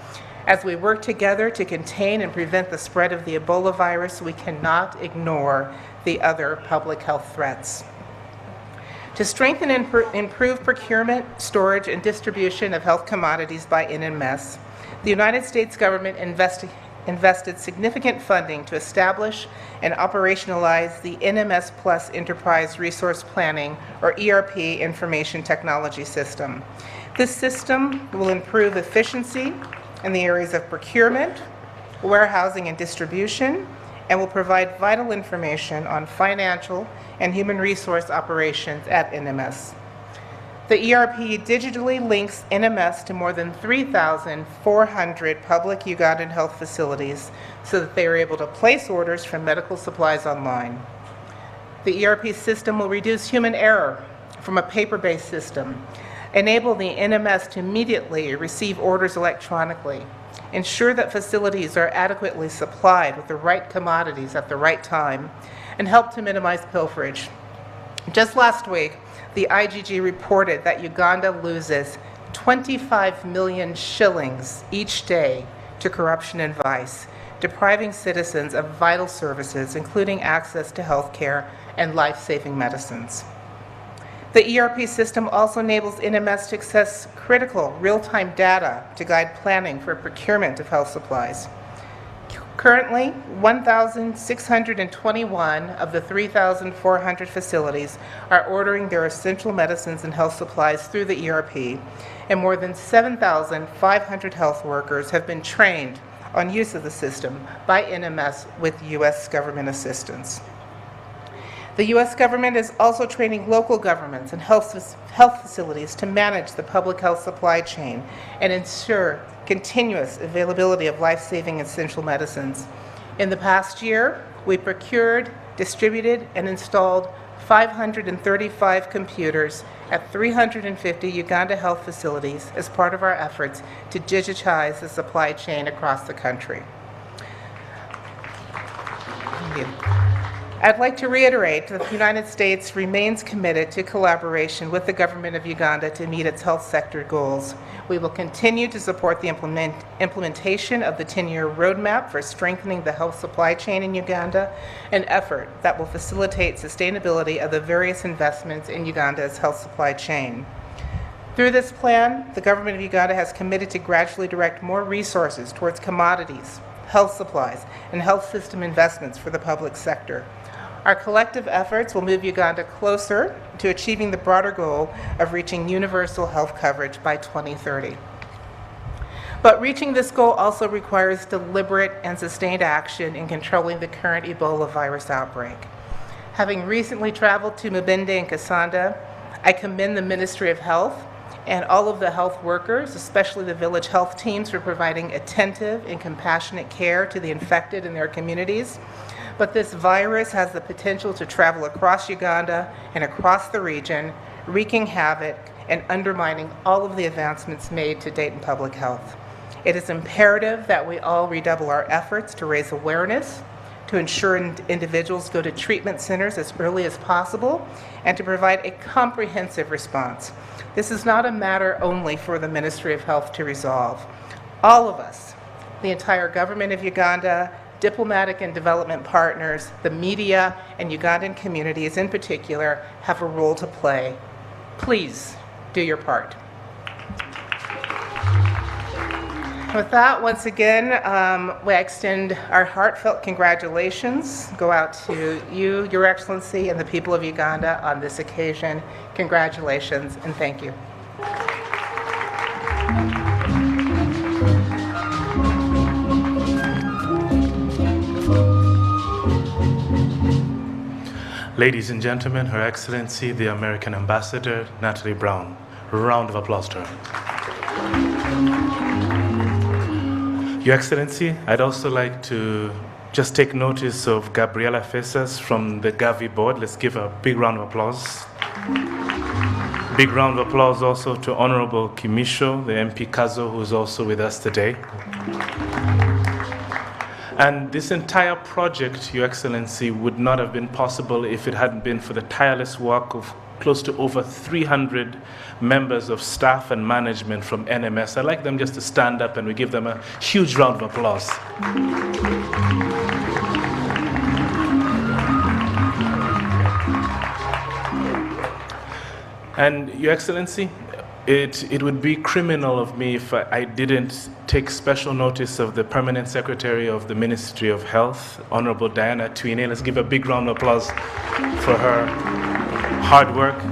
As we work together to contain and prevent the spread of the Ebola virus, we cannot ignore the other public health threats. To strengthen and improve procurement, storage, and distribution of health commodities by NMS, the United States government invested significant funding to establish and operationalize the NMS Plus Enterprise Resource Planning, or ERP, information technology system. This system will improve efficiency in the areas of procurement, warehousing, and distribution, and will provide vital information on financial and human resource operations at NMS. The ERP digitally links NMS to more than 3,400 public Ugandan health facilities so that they are able to place orders for medical supplies online. The ERP system will reduce human error from a paper-based system, enable the NMS to immediately receive orders electronically, ensure that facilities are adequately supplied with the right commodities at the right time, and help to minimize pilferage. Just last week, the IGG reported that Uganda loses 25 million shillings each day to corruption and vice, depriving citizens of vital services, including access to health care and life-saving medicines. The ERP system also enables NMS to access critical real-time data to guide planning for procurement of health supplies. Currently, 1,621 of the 3,400 facilities are ordering their essential medicines and health supplies through the ERP, and more than 7,500 health workers have been trained on use of the system by NMS with U.S. government assistance. The U.S. government is also training local governments and health facilities to manage the public health supply chain and ensure continuous availability of life-saving essential medicines. In the past year, we procured, distributed, and installed 535 computers at 350 Uganda health facilities as part of our efforts to digitize the supply chain across the country. Thank you. I'd like to reiterate that the United States remains committed to collaboration with the government of Uganda to meet its health sector goals. We will continue to support the implementation of the 10-year roadmap for strengthening the health supply chain in Uganda, an effort that will facilitate sustainability of the various investments in Uganda's health supply chain. Through this plan, the government of Uganda has committed to gradually direct more resources towards commodities, health supplies, and health system investments for the public sector. Our collective efforts will move Uganda closer to achieving the broader goal of reaching universal health coverage by 2030. But reaching this goal also requires deliberate and sustained action in controlling the current Ebola virus outbreak. Having recently traveled to Mubende and Kasanda, I commend the Ministry of Health and all of the health workers, especially the village health teams, for providing attentive and compassionate care to the infected in their communities. But this virus has the potential to travel across Uganda and across the region, wreaking havoc and undermining all of the advancements made to date in public health. It is imperative that we all redouble our efforts to raise awareness, to ensure individuals go to treatment centers as early as possible, and to provide a comprehensive response. This is not a matter only for the Ministry of Health to resolve. All of us, the entire government of Uganda, diplomatic and development partners, the media, and Ugandan communities in particular have a role to play. Please do your part. With that, once again, we extend our heartfelt congratulations go out to you, Your Excellency, and the people of Uganda on this occasion. Congratulations and thank you. Ladies and gentlemen, Her Excellency, the American Ambassador, Natalie Brown. A round of applause to her. Your Excellency, I'd also like to just take notice of Gabriela Fesas from the Gavi board. Let's give her a big round of applause. Big round of applause also to Honorable Kimisho, the MP Kazo, who's also with us today. And this entire project, Your Excellency, would not have been possible if it hadn't been for the tireless work of close to over 300 members of staff and management from NMS. I'd like them just to stand up and we give them a huge round of applause. And Your Excellency, it would be criminal of me if I didn't take special notice of the Permanent Secretary of the Ministry of Health, Honorable Diana Twine. Let's give a big round of applause for her hard work.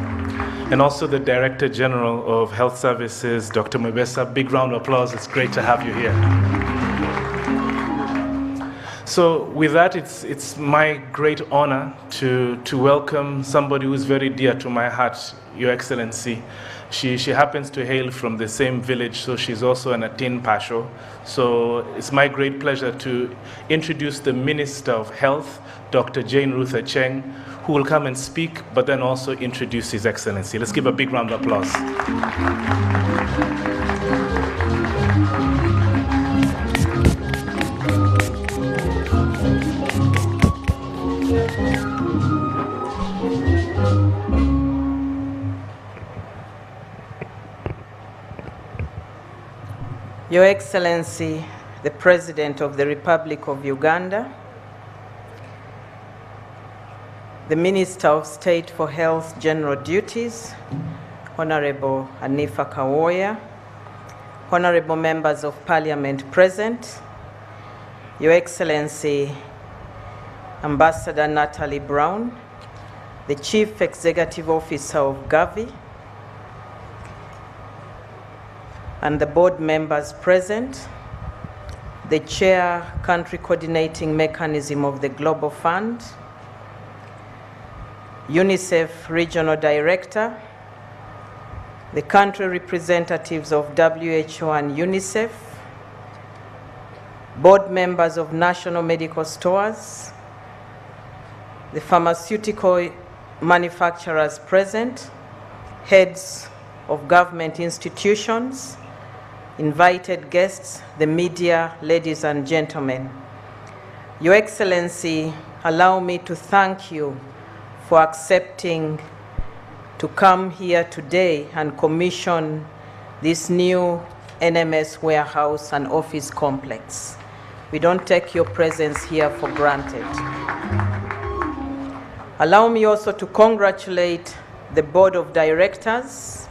And also the Director General of Health Services, Dr. Mwebesa. Big round of applause. It's great to have you here. So with that, it's my great honor to welcome somebody who's very dear to my heart, Your Excellency. She happens to hail from the same village, so she's also an Atin Pasho. So it's my great pleasure to introduce the Minister of Health, Dr. Jane Ruth Acheng, who will come and speak, but then also introduce His Excellency. Let's give a big round of applause. Your Excellency, the President of the Republic of Uganda, the Minister of State for Health General Duties, Honorable Anifa Kawoya, Honorable Members of Parliament present, Your Excellency, Ambassador Natalie Brown, the Chief Executive Officer of Gavi, and the board members present, the Chair, Country Coordinating Mechanism of the Global Fund, UNICEF Regional Director, the country representatives of WHO and UNICEF, board members of national medical stores, the pharmaceutical manufacturers present, heads of government institutions, invited guests, the media, ladies and gentlemen. Your Excellency, allow me to thank you for accepting to come here today and commission this new NMS warehouse and office complex. We don't take your presence here for granted. Allow me also to congratulate the Board of Directors,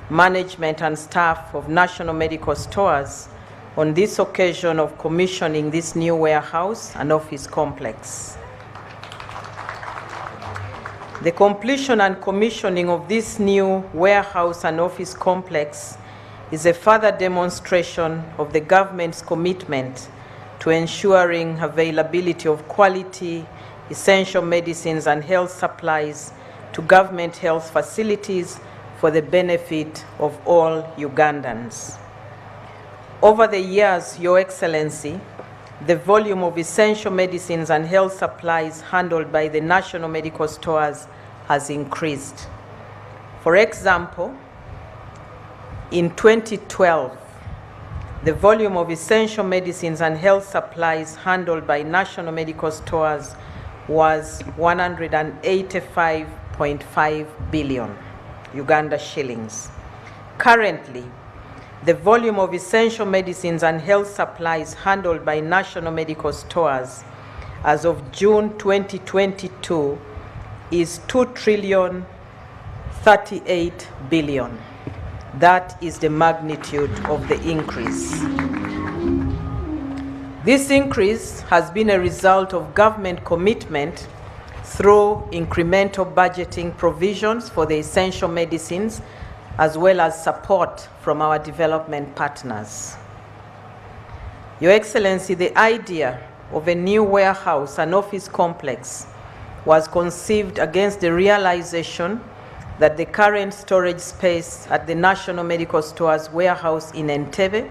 management and staff of National Medical Stores on this occasion of commissioning this new warehouse and office complex. The completion and commissioning of this new warehouse and office complex is a further demonstration of the government's commitment to ensuring availability of quality, essential medicines and health supplies to government health facilities for the benefit of all Ugandans. Over the years, Your Excellency, the volume of essential medicines and health supplies handled by the national medical stores has increased. For example, in 2012, the volume of essential medicines and health supplies handled by national medical stores was 185.5 billion Uganda shillings. Currently, the volume of essential medicines and health supplies handled by national medical stores as of June 2022 is 2,038 billion. That is the magnitude of the increase. This increase has been a result of government commitment through incremental budgeting provisions for the essential medicines, as well as support from our development partners. Your Excellency, the idea of a new warehouse and office complex was conceived against the realization that the current storage space at the National Medical Stores warehouse in Entebbe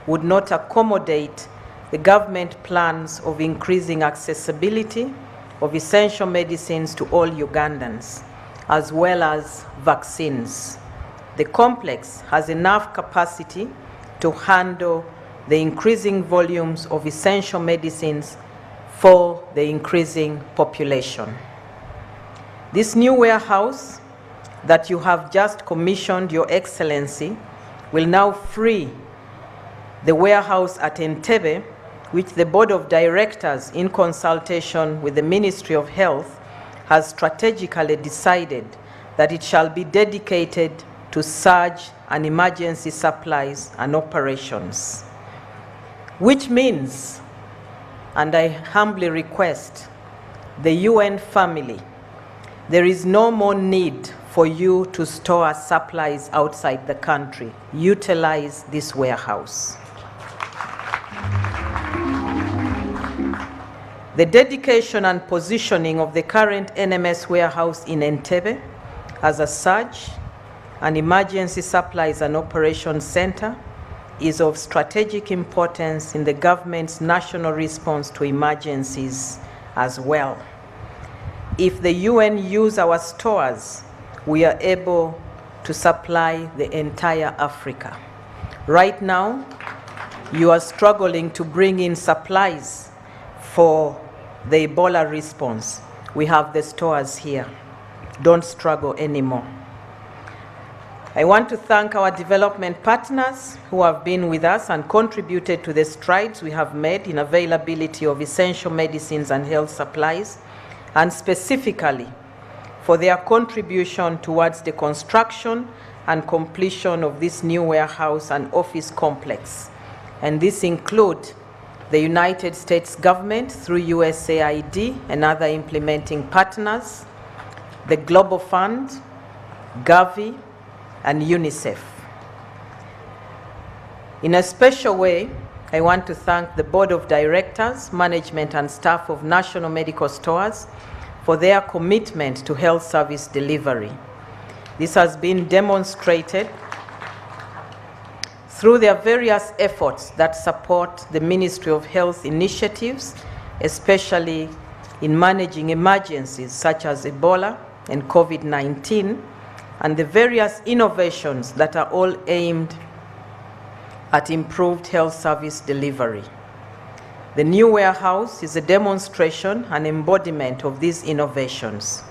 would not accommodate the government plans of increasing accessibility of essential medicines to all Ugandans, as well as vaccines. The complex has enough capacity to handle the increasing volumes of essential medicines for the increasing population. This new warehouse that you have just commissioned, Your Excellency, will now free the warehouse at Entebbe, which the Board of Directors, in consultation with the Ministry of Health, has strategically decided that it shall be dedicated to surge and emergency supplies and operations. Which means, and I humbly request the UN family, there is no more need for you to store supplies outside the country. Utilize this warehouse. The dedication and positioning of the current NMS warehouse in Entebbe as a surge and emergency supplies and operations center is of strategic importance in the government's national response to emergencies as well. If the UN use our stores, we are able to supply the entire Africa. Right now, you are struggling to bring in supplies for the Ebola response. We have the stores here. Don't struggle anymore. I want to thank our development partners who have been with us and contributed to the strides we have made in availability of essential medicines and health supplies, and specifically for their contribution towards the construction and completion of this new warehouse and office complex. And this includes the United States government through USAID and other implementing partners, the Global Fund, Gavi, and UNICEF. In a special way, I want to thank the Board of Directors, management, and staff of National Medical Stores for their commitment to health service delivery. This has been demonstrated through their various efforts that support the Ministry of Health initiatives, especially in managing emergencies such as Ebola and COVID-19, and the various innovations that are all aimed at improved health service delivery. The new warehouse is a demonstration and embodiment of these innovations.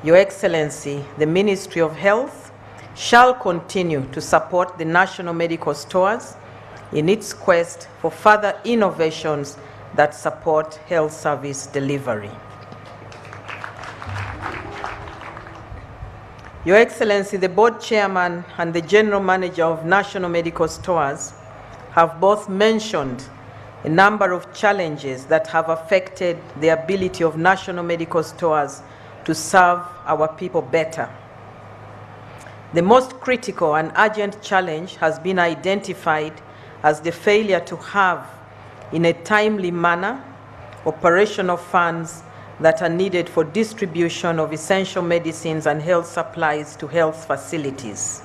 Your Excellency, the Ministry of Health shall continue to support the National Medical Stores in its quest for further innovations that support health service delivery. Your Excellency, the Board Chairman and the General Manager of National Medical Stores have both mentioned a number of challenges that have affected the ability of National Medical Stores to serve our people better. The most critical and urgent challenge has been identified as the failure to have, in a timely manner, operational funds that are needed for distribution of essential medicines and health supplies to health facilities.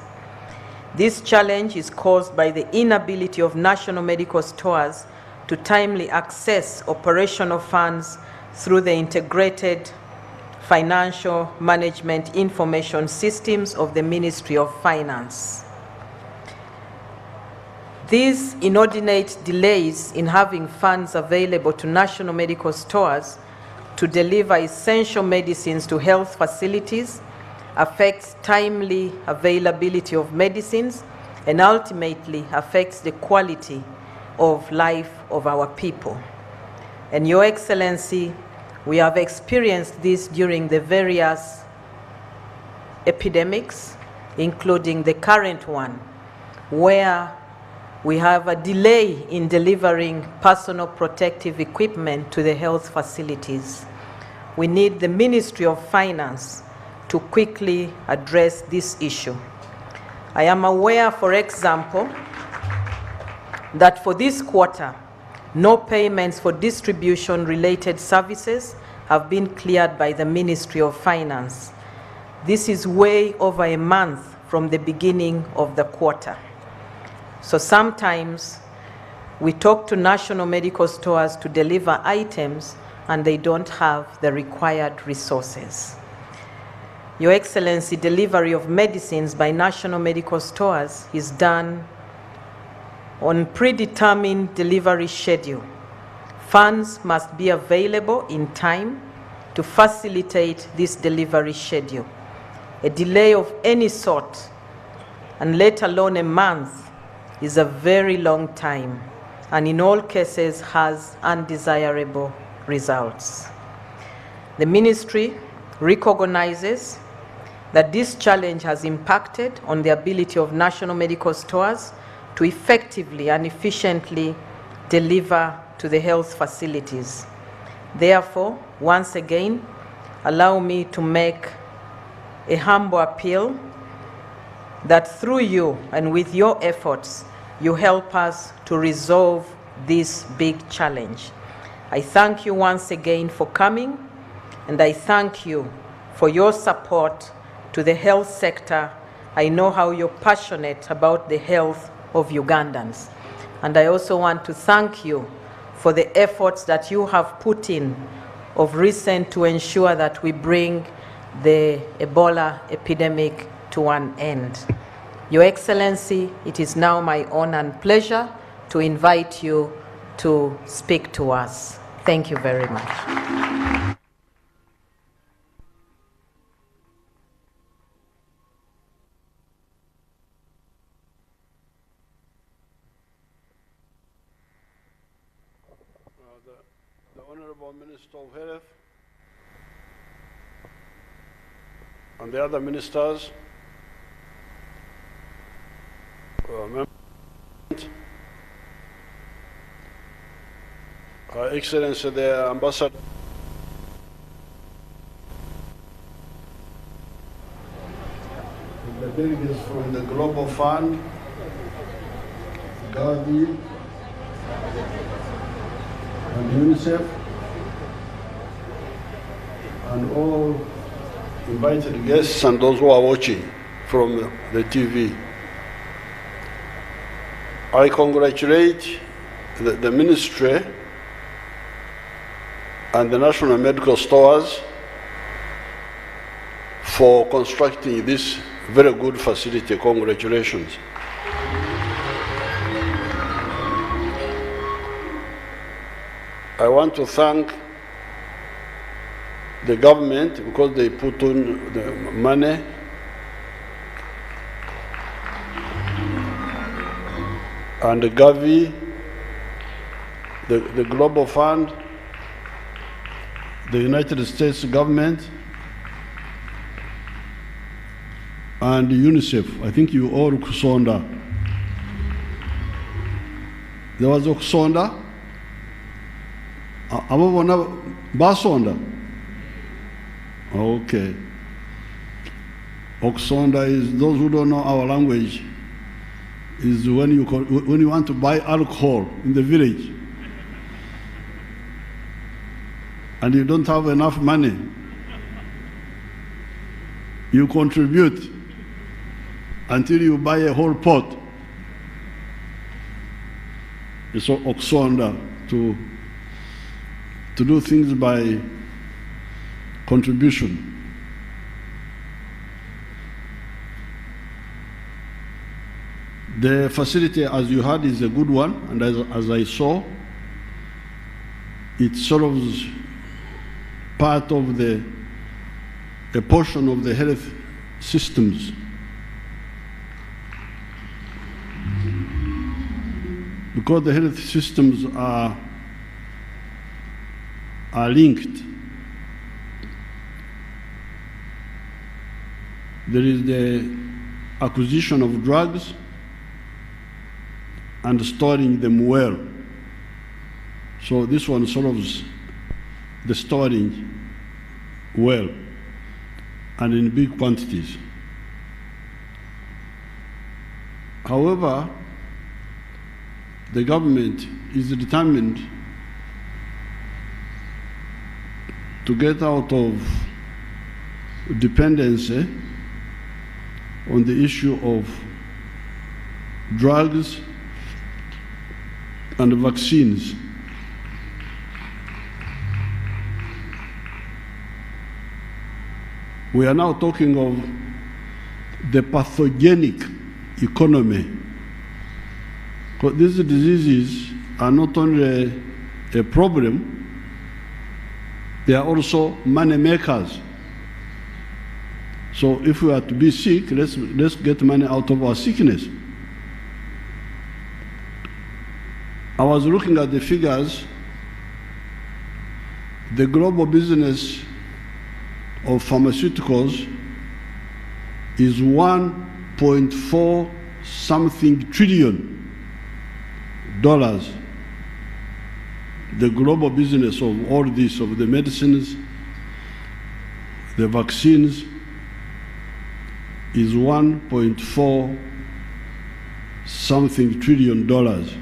This challenge is caused by the inability of national medical stores to timely access operational funds through the integrated financial management information systems of the Ministry of Finance. These inordinate delays in having funds available to national medical stores to deliver essential medicines to health facilities affects timely availability of medicines and ultimately affects the quality of life of our people. And Your Excellency, we have experienced this during the various epidemics, including the current one, where we have a delay in delivering personal protective equipment to the health facilities. We need the Ministry of Finance to quickly address this issue. I am aware, for example, that for this quarter, no payments for distribution-related services have been cleared by the Ministry of Finance. This is way over a month from the beginning of the quarter. So sometimes we talk to national medical stores to deliver items and they don't have the required resources. Your Excellency, delivery of medicines by national medical stores is done on predetermined delivery schedule. Funds must be available in time to facilitate this delivery schedule. A delay of any sort, and let alone a month, is a very long time, and in all cases has undesirable results. The Ministry recognizes that this challenge has impacted on the ability of national medical stores to effectively and efficiently deliver to the health facilities. Therefore, once again, allow me to make a humble appeal that through you and with your efforts, you help us to resolve this big challenge. I thank you once again for coming, and I thank you for your support to the health sector. I know how you're passionate about the health of Ugandans. And I also want to thank you for the efforts that you have put in of recent to ensure that we bring the Ebola epidemic to an end. Your Excellency, it is now my honor and pleasure to invite you to speak to us. Thank you very much. The Honorable Minister of Health and the other ministers, Her Excellency the Ambassador, the delegates from the Global Fund, Gavi, and UNICEF, and all invited guests and those who are watching from the TV. I congratulate the Ministry and the National Medical Stores for constructing this very good facility. Congratulations. I want to thank the government because they put on the money and the Gavi, the Global Fund, the United States government, and UNICEF. I think you all Kusonda. There was Kusonda. Ababona basonda. Okay. Oxonda is, those who don't know our language, is when you want to buy alcohol in the village and you don't have enough money, you contribute until you buy a whole pot. It's Oxonda to do things by contribution. The facility, as you heard, is a good one, and as I saw, it serves part of a portion of the health systems. Because the health systems are linked. There is the acquisition of drugs and storing them well. So this one solves the storing well and in big quantities. However, the government is determined to get out of dependency on the issue of drugs and vaccines. We are now talking of the pathogenic economy. Because these diseases are not only a problem, they are also money makers. So if we are to be sick, let's get money out of our sickness. I was looking at the figures. The global business of pharmaceuticals is 1.4 something trillion dollars. The global business of all this, of the medicines, the vaccines, is 1.4 something trillion dollars.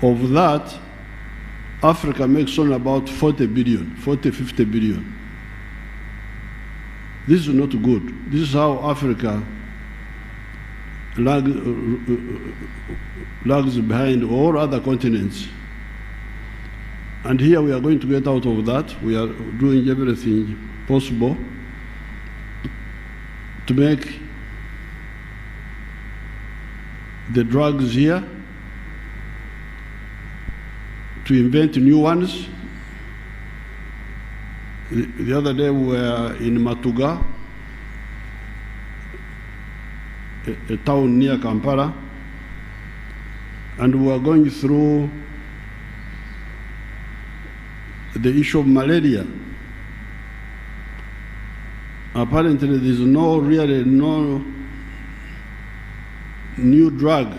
Of that, Africa makes only about 40 billion, 40, 50 billion. This is not good. This is how Africa lags behind all other continents. And here we are going to get out of that. We are doing everything possible to make the drugs here, to invent new ones. The other day we were in Matuga, a town near Kampala, and we were going through the issue of malaria. Apparently there is no new drug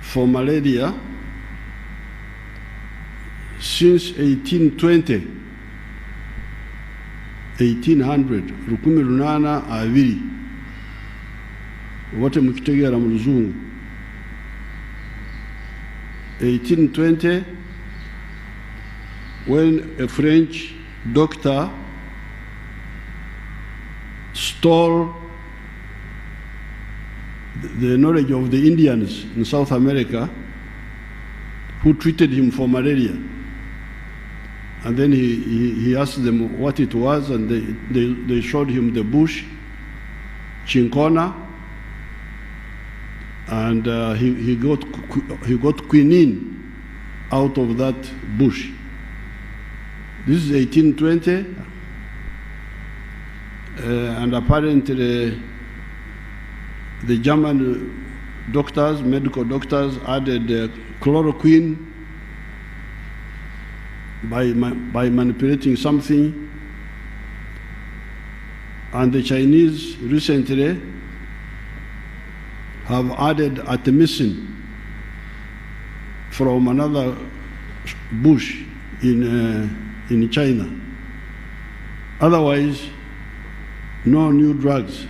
for malaria since 1820, 1800, rukumi runana abiri. Wote mukitegeera mu luzungu. 1820, when a French doctor stole the knowledge of the Indians in South America who treated him for malaria. And then he asked them what it was, and they showed him the bush, chincona, and he got quinine out of that bush. This is 1820, and apparently the German doctors, medical doctors, added chloroquine by manipulating something, and the Chinese recently have added artemisinin from another bush in in China. Otherwise, no new drugs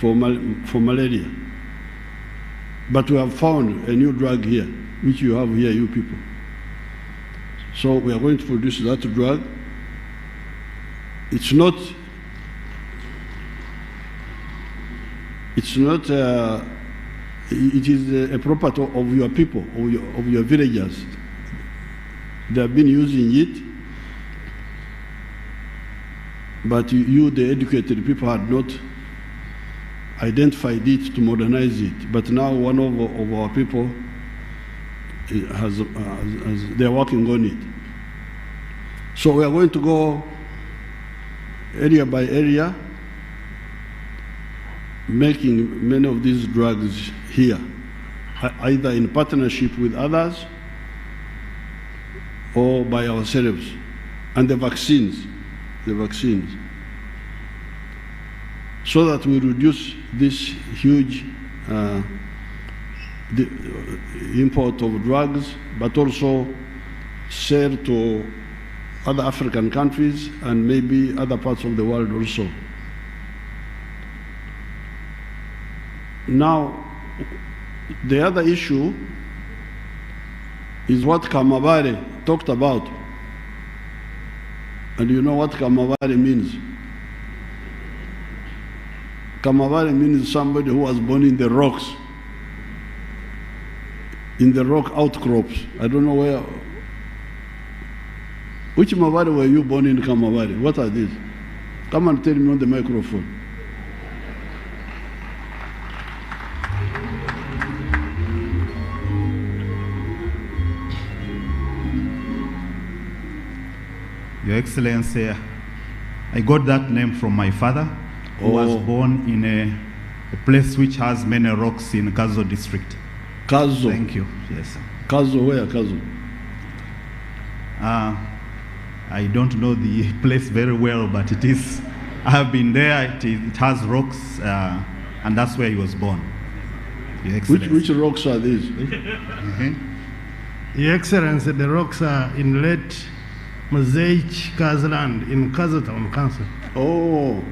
for malaria. But we have found a new drug here, which you have here, you people. So we are going to produce that drug. It is a property of your people, of your villagers. They have been using it, but you, the educated people, had not identified it to modernize it. But now one of our people they're working on it. So we are going to go area by area, making many of these drugs here, either in partnership with others or by ourselves. And the vaccines, so that we reduce this huge the import of drugs, but also sell to other African countries and maybe other parts of the world also. Now, the other issue is what Kamabare talked about. And you know what Kamabare means? Kamabare means somebody who was born in the rocks, in the rock outcrops. I don't know where. Which Mabare were you born in, Kamabare? What are these? Come and tell me on the microphone. Your Excellency, I got that name from my father, who was born in a place which has many rocks in Kazo district. Kazo? Thank you, yes, sir. Kazo, where Kazo? I don't know the place very well, but it is, I have been there, it has rocks, and that's where he was born. Your Excellency. Which rocks are these? Your Excellency, the rocks are in late Mosaic Kazaland in Kazaton Council. Oh.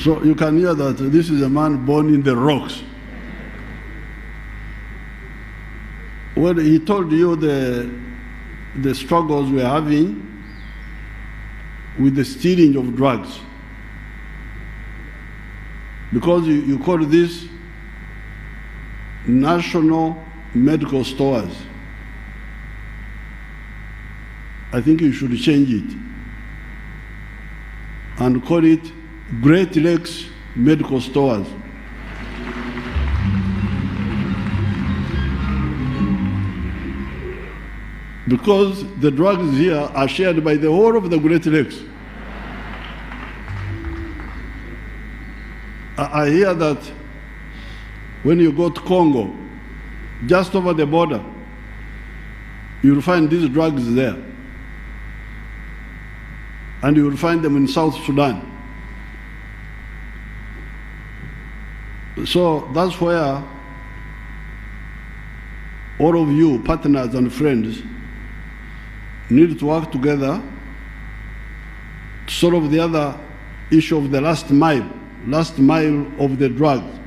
So you can hear that this is a man born in the rocks. Well, he told you the struggles we're having with the stealing of drugs. Because you call this national medical stores. I think you should change it and call it Great Lakes Medical Stores. Because the drugs here are shared by the whole of the Great Lakes. I hear that when you go to Congo, just over the border, you'll find these drugs there. And you will find them in South Sudan. So that's where all of you, partners and friends, need to work together to solve the other issue of the last mile of the drugs.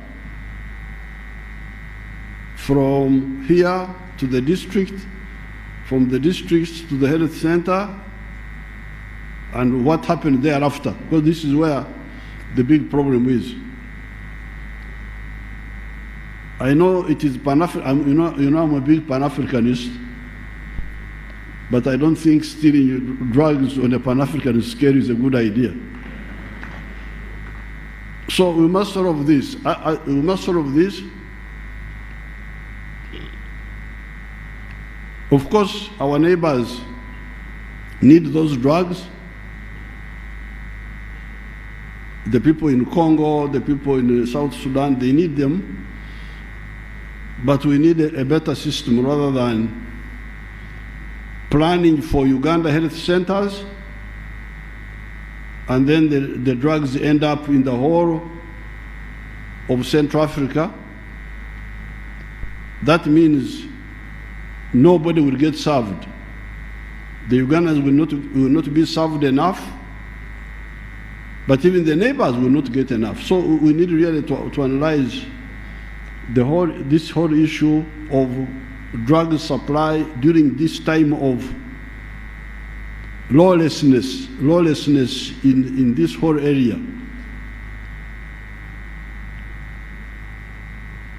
From here to the district, from the districts to the health center, and what happened thereafter, because this is where the big problem is. I know it is Pan-African, you know I'm a big Pan-Africanist, but I don't think stealing drugs on a Pan-African scale is a good idea. So we must solve this. We must solve this. Of course, our neighbors need those drugs. The people in Congo, the people in South Sudan, they need them. But we need a better system rather than planning for Uganda health centers and then the drugs end up in the whole of Central Africa that means nobody will get served. The Ugandans will not be served enough, but even the neighbors will not get enough. So we need really to analyze this whole issue of drug supply during this time of lawlessness in this whole area.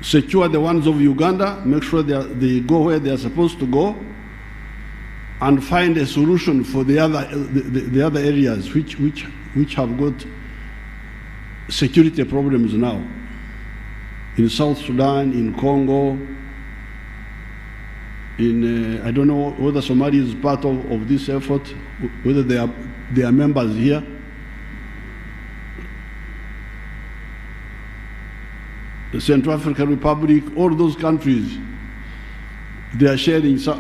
Secure the ones of Uganda, make sure they go where they are supposed to go, and find a solution for the other areas which have got security problems now. In South Sudan, in Congo, in I don't know whether Somalia is part of this effort, whether they are members here. The Central African Republic, all those countries, they are sharing. So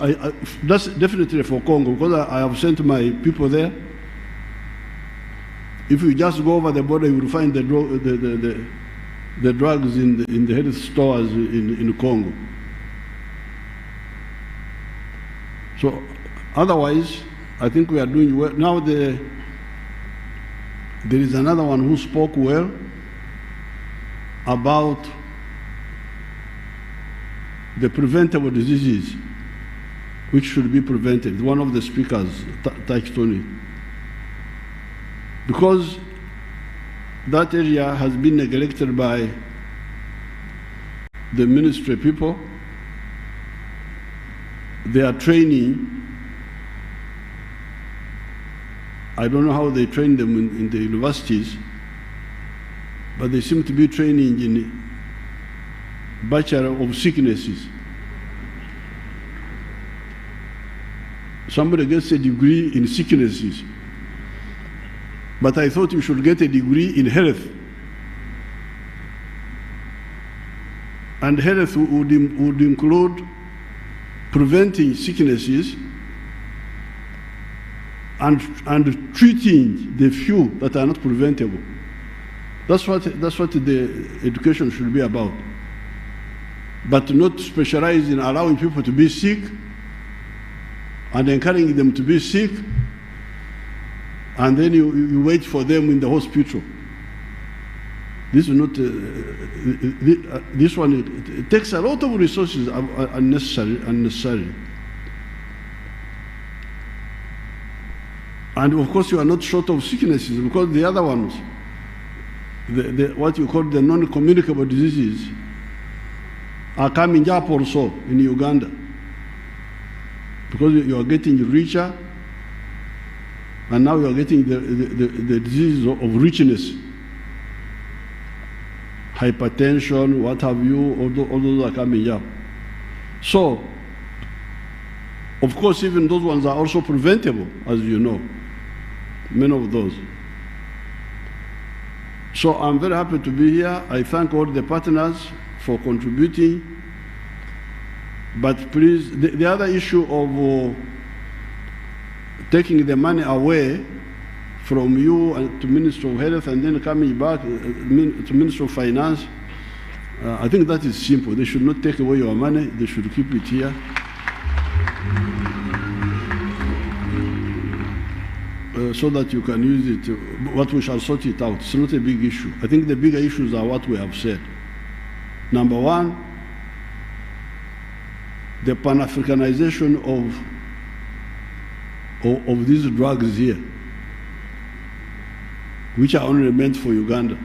that's definitely for Congo, because I have sent my people there. If you just go over the border, you will find the drugs in the health stores in Congo. So otherwise, I think we are doing well. Now there is another one who spoke well about the preventable diseases which should be prevented. One of the speakers touched on it. Because that area has been neglected by the ministry people. They are training. I don't know how they train them in the universities, but they seem to be training in Bachelor of Sicknesses. Somebody gets a degree in sicknesses, but I thought you should get a degree in health. And health would include preventing sicknesses and treating the few that are not preventable. That's what the education should be about. But not specialize in allowing people to be sick and encouraging them to be sick, and then you wait for them in the hospital. This is not, this one, it takes a lot of resources unnecessary. And of course you are not short of sicknesses, because the other ones, what you call the non-communicable diseases, are coming up also in Uganda. Because you are getting richer, and now you are getting the diseases of richness. Hypertension, what have you, all those are coming up. So, of course, even those ones are also preventable, as you know, many of those. So I'm very happy to be here. I thank all the partners for contributing. But please, the other issue of taking the money away from you to Minister of Health and then coming back to Minister of Finance, I think that is simple. They should not take away your money. They should keep it here. So that you can use it, but we shall sort it out. It's not a big issue. I think the bigger issues are what we have said. Number one, the Pan-Africanization of these drugs here, which are only meant for Uganda.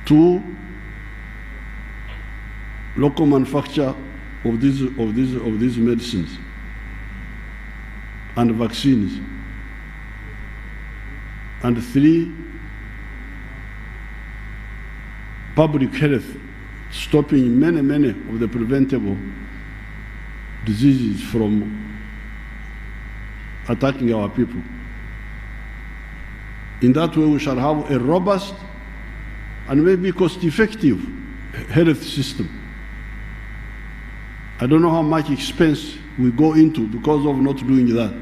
Two, local manufacture of these medicines and vaccines. And three, public health, stopping many of the preventable diseases from attacking our people. In that way, we shall have a robust and maybe cost-effective health system. I don't know how much expense we go into because of not doing that.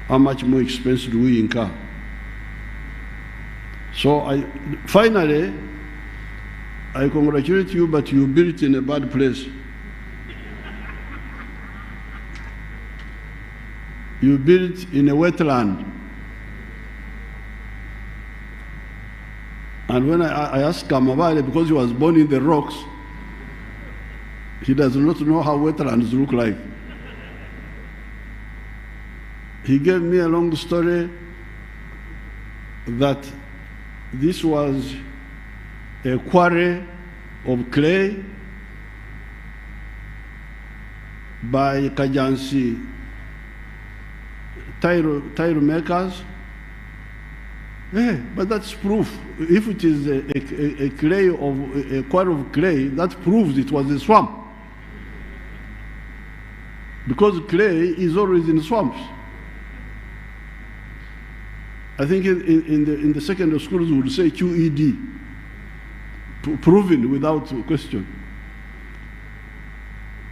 How much more expense do we incur? So finally, I congratulate you, but you built in a bad place. You built in a wetland. And when I asked Kamabale, because he was born in the rocks, he does not know how wetlands look like. He gave me a long story that this was a quarry of clay by Kajansi tile makers. But that's proof. If it is a quarry of clay, that proves it was a swamp. Because clay is always in swamps. I think in the secondary schools we would say QED, proven without question.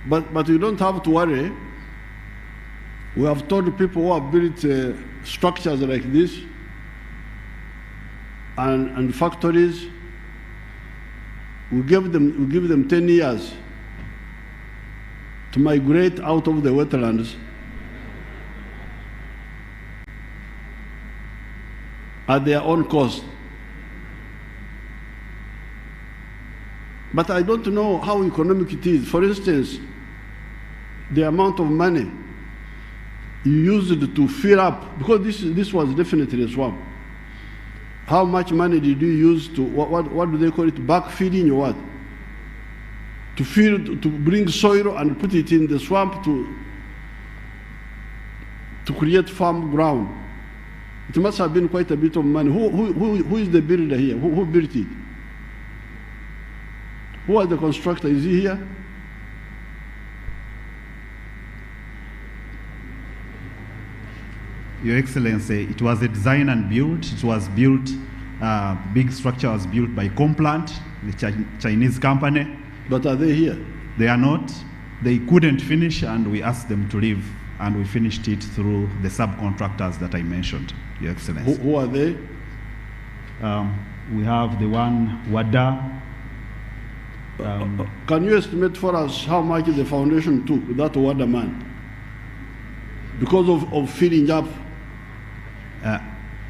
But you don't have to worry. We have told people who have built structures like this and factories, we give them 10 years to migrate out of the wetlands at their own cost. But I don't know how economic it is. For instance, the amount of money you used to fill up, because this was definitely a swamp. How much money did you use to, what do they call it, backfeeding or what? To fill, to bring soil and put it in the swamp to create farm ground. It must have been quite a bit of money. Who is the builder here? Who built it? Who was the constructor? Is he here? Your Excellency, it was a design and build. It was built, big structure was built by Complant, the Chinese company. But are they here? They are not. They couldn't finish and we asked them to leave and we finished it through the subcontractors that I mentioned, Your Excellency. Who are they? We have the one, WADA. Can you estimate for us how much the foundation took, that WADA man? Because of filling up?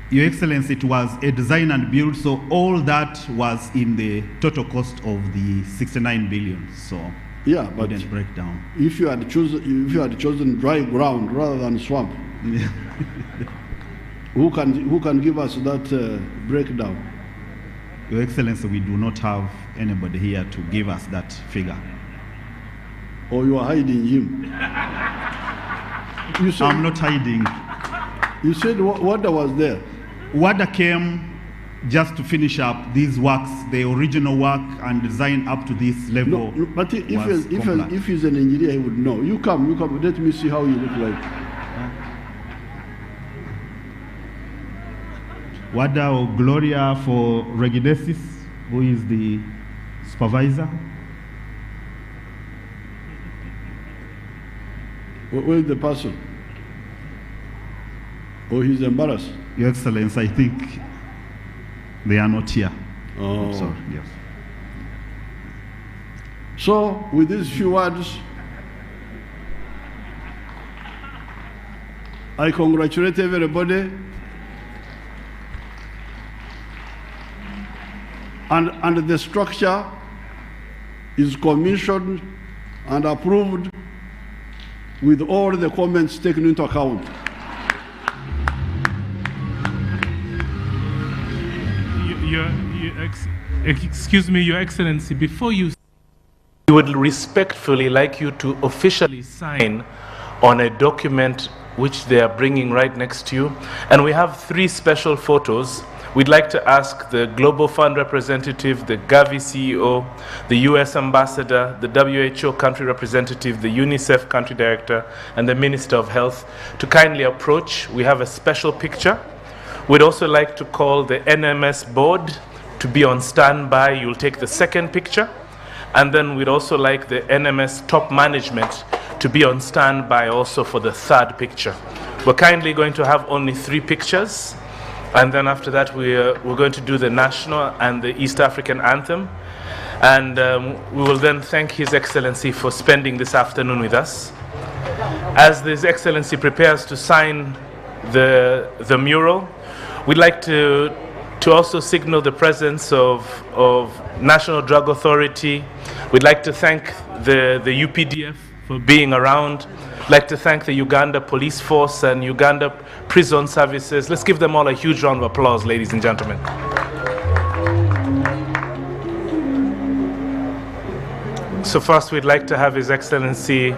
Your Excellency, it was a design and build, so all that was in the total cost of the 69 billion. So yeah, but didn't break down. If you had chosen dry ground rather than swamp, who can give us that breakdown? Your Excellency, we do not have anybody here to give us that figure. Or you are hiding him? You said, I'm not hiding. You said WADA was there. WADA came just to finish up these works, the original work and design up to this level. No, but if he's an engineer, he would know. You come, let me see how you look like. WADA or Gloria for Regidesis, who is the supervisor. Where is the person? Oh, he's embarrassed. Your Excellency, I think they are not here. Oh. I'm sorry, yes. So, with these few words, I congratulate everybody. And the structure is commissioned and approved with all the comments taken into account. Excuse me, Your Excellency, before you, we would respectfully like you to officially sign on a document which they are bringing right next to you. And we have 3 special photos. We'd like to ask the Global Fund representative, the Gavi CEO, the US ambassador, the WHO country representative, the UNICEF country director, and the Minister of Health to kindly approach. We have a special picture. We'd also like to call the NMS board to be on standby. You'll take the second picture. And then we'd also like the NMS top management to be on standby also for the third picture. We're kindly going to have only 3 pictures. And then after that, we're going to do the national and the East African anthem. And we will then thank His Excellency for spending this afternoon with us. As His Excellency prepares to sign the mural, we'd like to also signal the presence of National Drug Authority. We'd like to thank the UPDF for being around. I'd like to thank the Uganda Police Force and Uganda Prison Services. Let's give them all a huge round of applause, ladies and gentlemen. So first, we'd like to have His Excellency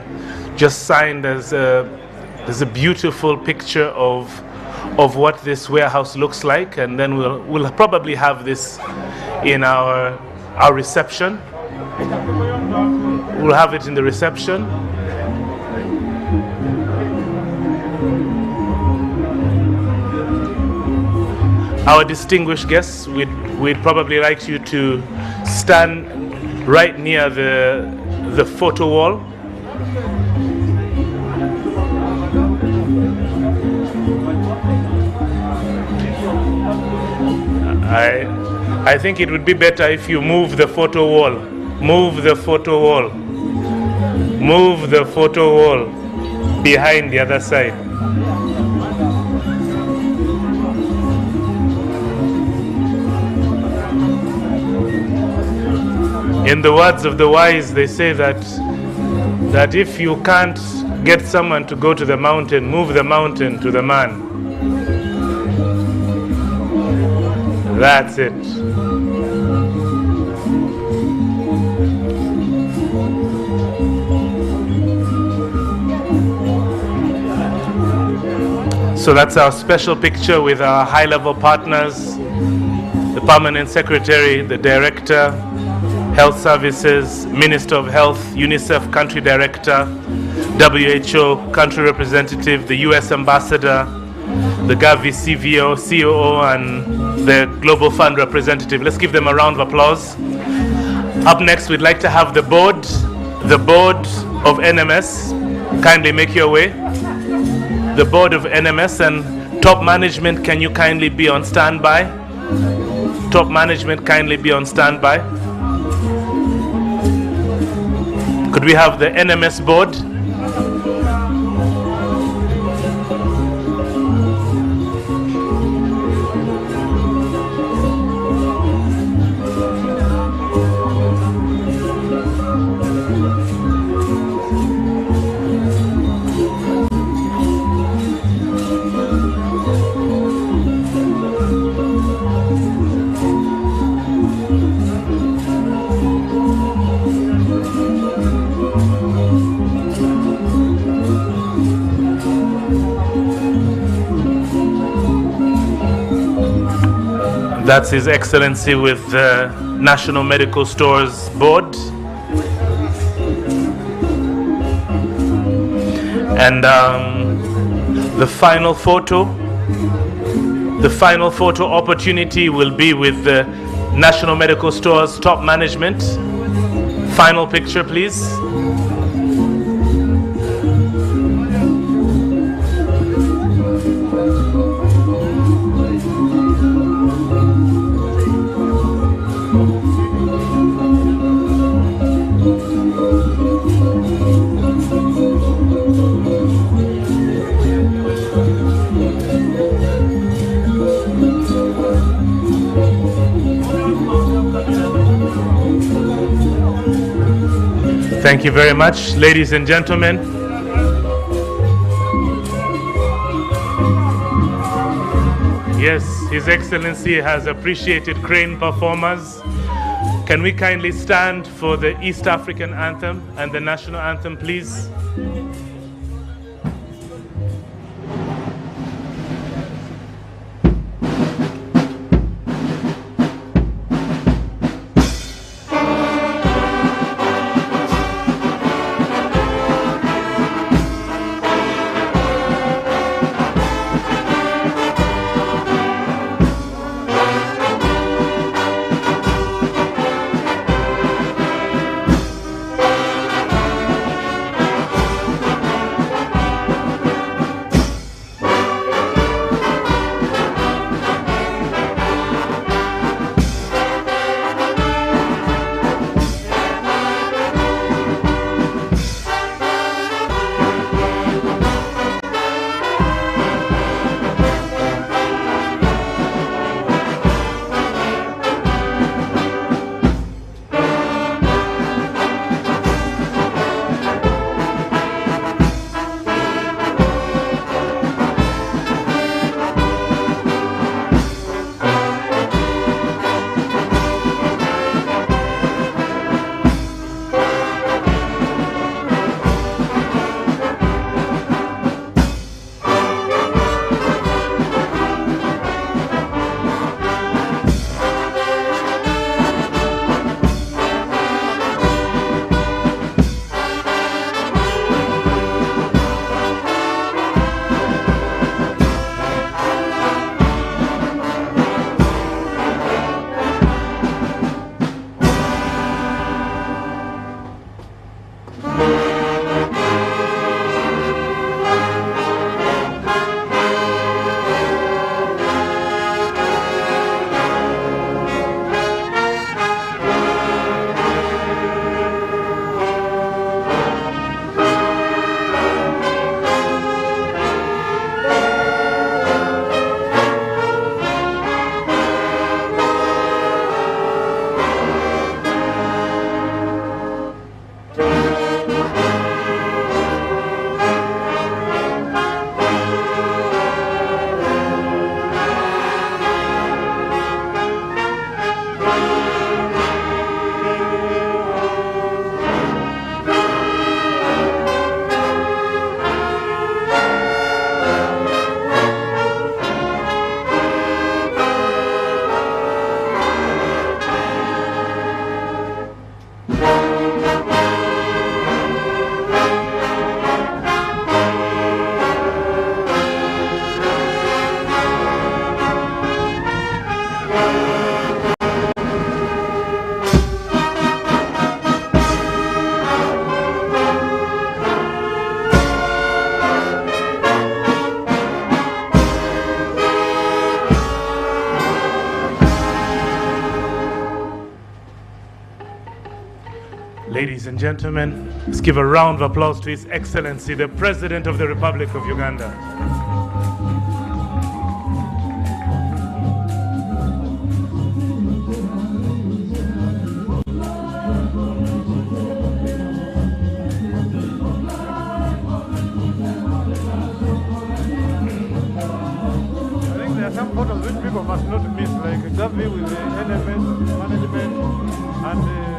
just signed as a beautiful picture of what this warehouse looks like, and then we'll probably have this in our reception. We'll have it in the reception. Our distinguished guests, we'd probably like you to stand right near the photo wall. I think it would be better if you move the photo wall. Move the photo wall. Move the photo wall behind the other side. In the words of the wise, they say that if you can't get someone to go to the mountain, move the mountain to the man. That's it. So that's our special picture with our high-level partners, the Permanent Secretary, the Director, Health Services, Minister of Health, UNICEF Country Director, WHO Country Representative, the US Ambassador, the Gavi CVO, COO, and the Global Fund Representative. Let's give them a round of applause. Up next, we'd like to have the board of NMS. Kindly make your way. The board of NMS and top management, can you kindly be on standby? Top management, kindly be on standby. Could we have the NMS board? That's His Excellency with the National Medical Stores Board. And the final photo opportunity will be with the National Medical Stores top management. Final picture, please. Thank you very much, ladies and gentlemen. Yes, His Excellency has appreciated crane performers. Can we kindly stand for the East African anthem and the national anthem, please? Ladies and gentlemen, let's give a round of applause to His Excellency, the President of the Republic of Uganda. I think there are some photos which people must not miss, like Gavi with the NFS management and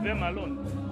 Them alone.